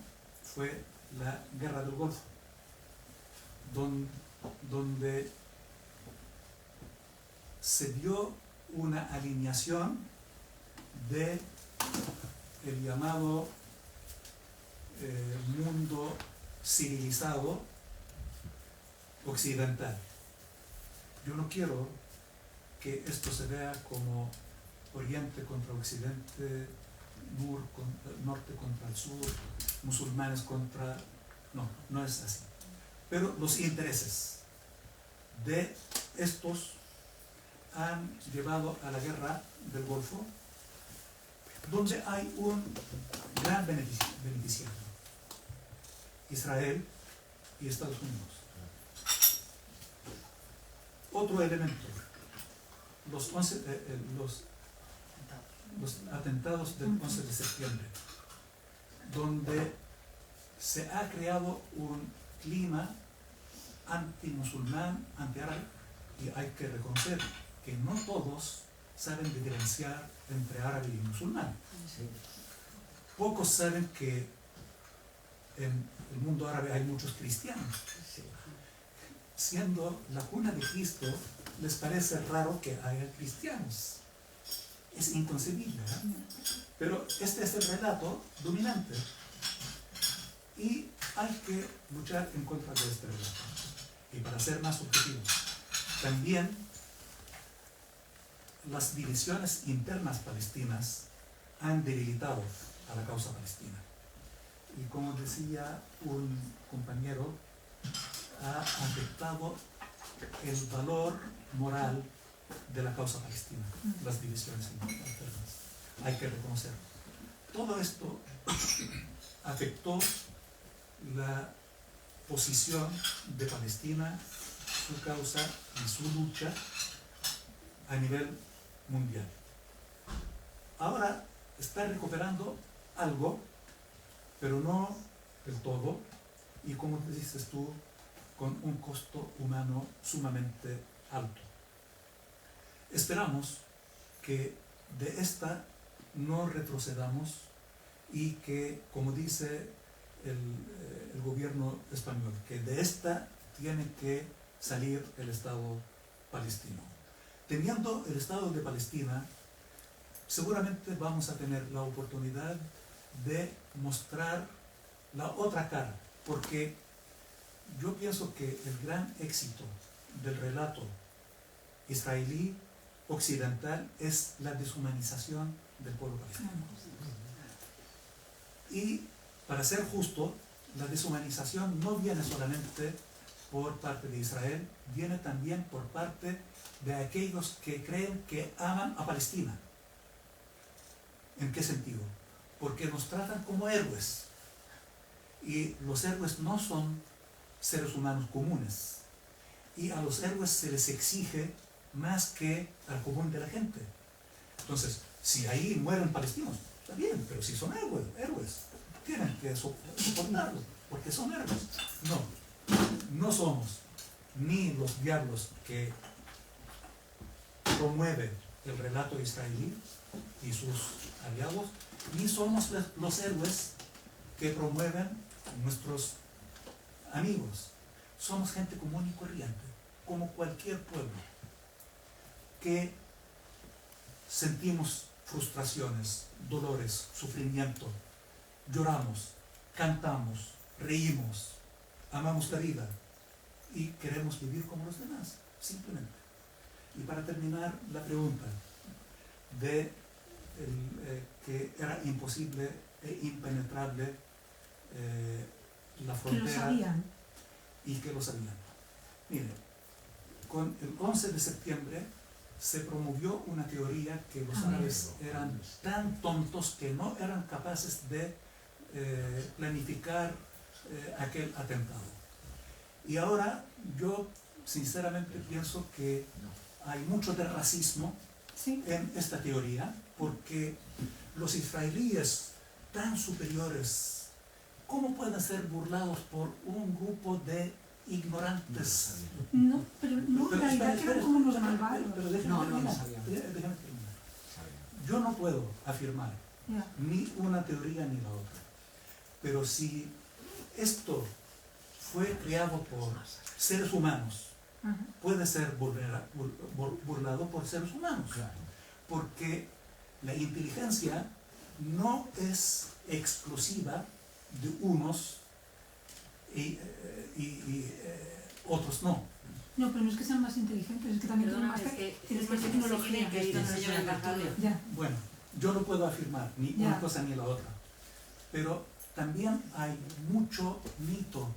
fue la Guerra del Golfo, donde se dio una alineación de el llamado mundo civilizado occidental. Yo no quiero que esto se vea como Oriente contra Occidente, norte contra el sur, musulmanes contra... No, no es así. Pero los intereses de estos han llevado a la guerra del Golfo, donde hay un gran beneficiario: Israel y Estados Unidos. Otro elemento: los atentados del 11 de septiembre, donde se ha creado un clima anti-musulmán, anti-árabe, y hay que reconocer que no todos saben diferenciar entre árabe y musulmán. Pocos saben que en el mundo árabe hay muchos cristianos. Siendo la cuna de Cristo, les parece raro que haya cristianos. Es inconcebible, ¿eh? Pero este es el relato dominante y hay que luchar en contra de este relato. Y para ser más objetivos, también las divisiones internas palestinas han debilitado a la causa palestina. Y como decía un compañero, ha afectado el valor moral de la causa palestina, las divisiones internas. Hay que reconocerlo. Todo esto afectó la posición de Palestina, su causa y su lucha a nivel mundial. Ahora está recuperando algo, pero no del todo, y como te dices tú, con un costo humano sumamente alto. Esperamos que de esta no retrocedamos y que, como dice el gobierno español, que de esta tiene que salir el Estado palestino. Teniendo el Estado de Palestina, seguramente vamos a tener la oportunidad de mostrar la otra cara, porque yo pienso que el gran éxito del relato israelí occidental es la deshumanización del pueblo palestino. Y para ser justo, la deshumanización no viene solamente por parte de Israel, viene también por parte de aquellos que creen que aman a Palestina. ¿En qué sentido? Porque nos tratan como héroes. Y los héroes no son seres humanos comunes. Y a los héroes se les exige más que al común de la gente. Entonces, si ahí mueren palestinos, está bien, pero si son héroes, tienen que soportarlo, porque son héroes. No somos ni los diablos que promueven el relato israelí y sus aliados, ni somos los héroes que promueven nuestros amigos. Somos gente común y corriente, como cualquier pueblo, que sentimos frustraciones, dolores, sufrimiento, lloramos, cantamos, reímos, amamos la vida y queremos vivir como los demás, simplemente. Y para terminar, la pregunta de que era imposible e impenetrable la frontera. Que lo sabían. Y que lo sabían. Mire, con el 11 de septiembre se promovió una teoría que los árabes eran tan tontos que no eran capaces de planificar aquel atentado. Y ahora yo sinceramente pienso que hay mucho de racismo en esta teoría, porque los israelíes tan superiores, ¿cómo pueden ser burlados por un grupo de ignorantes? No, pero no, en realidad eran como unos malvados. Pero déjame terminar. Yo no puedo afirmar ni una teoría ni la otra, pero si esto fue creado por seres humanos, puede ser burlado por seres humanos, porque la inteligencia no es exclusiva de unos y otros no. No, pero no es que sean más inteligentes, es que también tienen más tecnología. Bueno, yo no puedo afirmar ni una cosa ni la otra, pero también hay mucho mito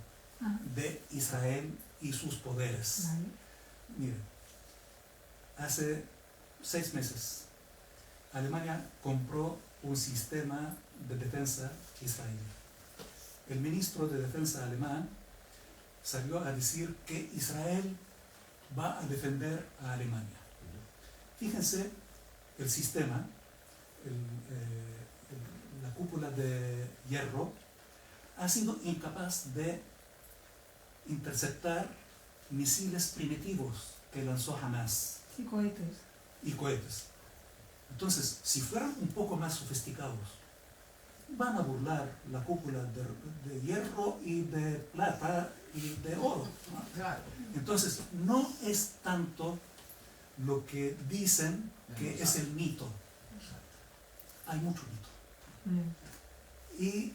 de Israel y sus poderes. Miren, hace 6 meses Alemania compró un sistema de defensa israelí. El ministro de defensa alemán salió a decir que Israel va a defender a Alemania. Fíjense, el sistema, la cúpula de hierro, ha sido incapaz de interceptar misiles primitivos que lanzó Hamas. Y cohetes. Y cohetes. Entonces, si fueran un poco más sofisticados, van a burlar la cúpula de hierro y de plata y de oro, ¿no? Entonces, no es tanto lo que dicen que es el mito. Hay mucho mito. Y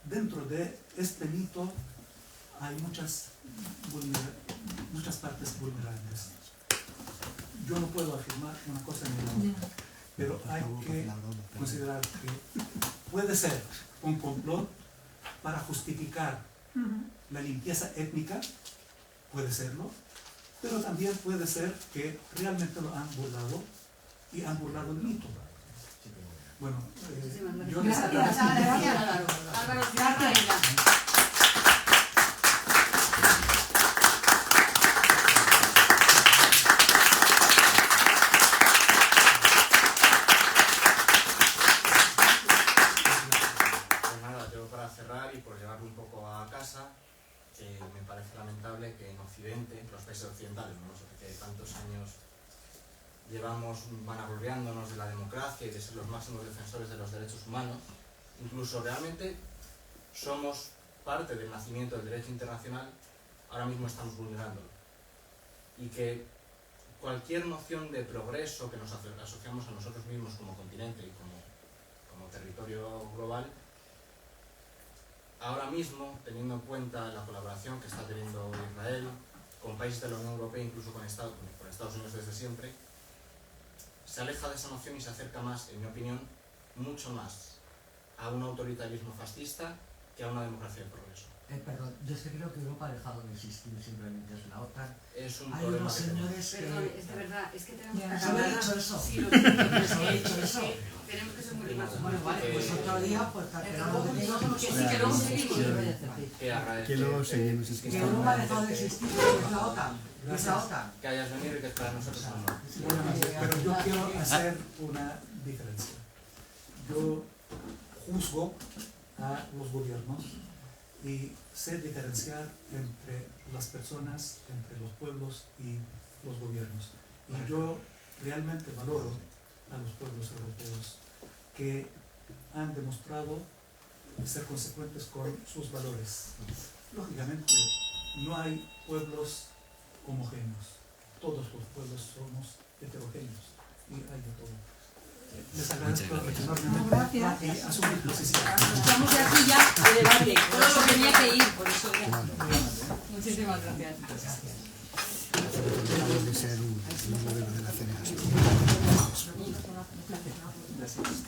dentro de este mito hay muchas partes vulnerables. Yo no puedo afirmar una cosa ni la otra, pero hay que considerar que puede ser un complot para justificar la limpieza étnica, puede serlo, pero también puede ser que realmente lo han burlado y han burlado el mito. Bueno, yo les agradezco. Álvaro, gracias. Me parece lamentable que en Occidente, los países occidentales, que tantos años llevamos vanagloriándonos de la democracia y de ser los máximos defensores de los derechos humanos, incluso realmente somos parte del nacimiento del derecho internacional, ahora mismo estamos vulnerándolo. Y que cualquier noción de progreso que nos asociamos a nosotros mismos como continente y como territorio global, ahora mismo, teniendo en cuenta la colaboración que está teniendo Israel con países de la Unión Europea, incluso con Estados Unidos desde siempre, se aleja de esa noción y se acerca más, en mi opinión, mucho más a un autoritarismo fascista que a una democracia de progreso. Perdón, yo es que creo que Europa ha dejado de existir, simplemente es la OTAN. Es un Hay problema unos que señores que... Perdón, es de verdad, es que tenemos que ¿Se ha dicho eso? Sí, lo que ¿Se ha dicho eso? tenemos que ser muy rigurosos. Bueno, vale, pues otro día, pues quedamos de Que sí, que luego seguimos. Que luego seguimos. Que Europa ha dejado de existir, es la OTAN. Es la OTAN. Que hayas venido y que para nosotros es un honor. Pero yo quiero hacer una diferencia. Yo juzgo a los gobiernos y sé diferenciar entre las personas, entre los pueblos y los gobiernos. Y yo realmente valoro a los pueblos europeos que han demostrado ser consecuentes con sus valores. Lógicamente, no hay pueblos homogéneos. Todos los pueblos somos heterogéneos y hay de todo. Les agradezco enormemente a su disposición. Estamos de aquí ya de debate. Todo lo tenía que ir, por eso ya. Muchísimas gracias. Debe ser un modelo de la aceleración. Gracias.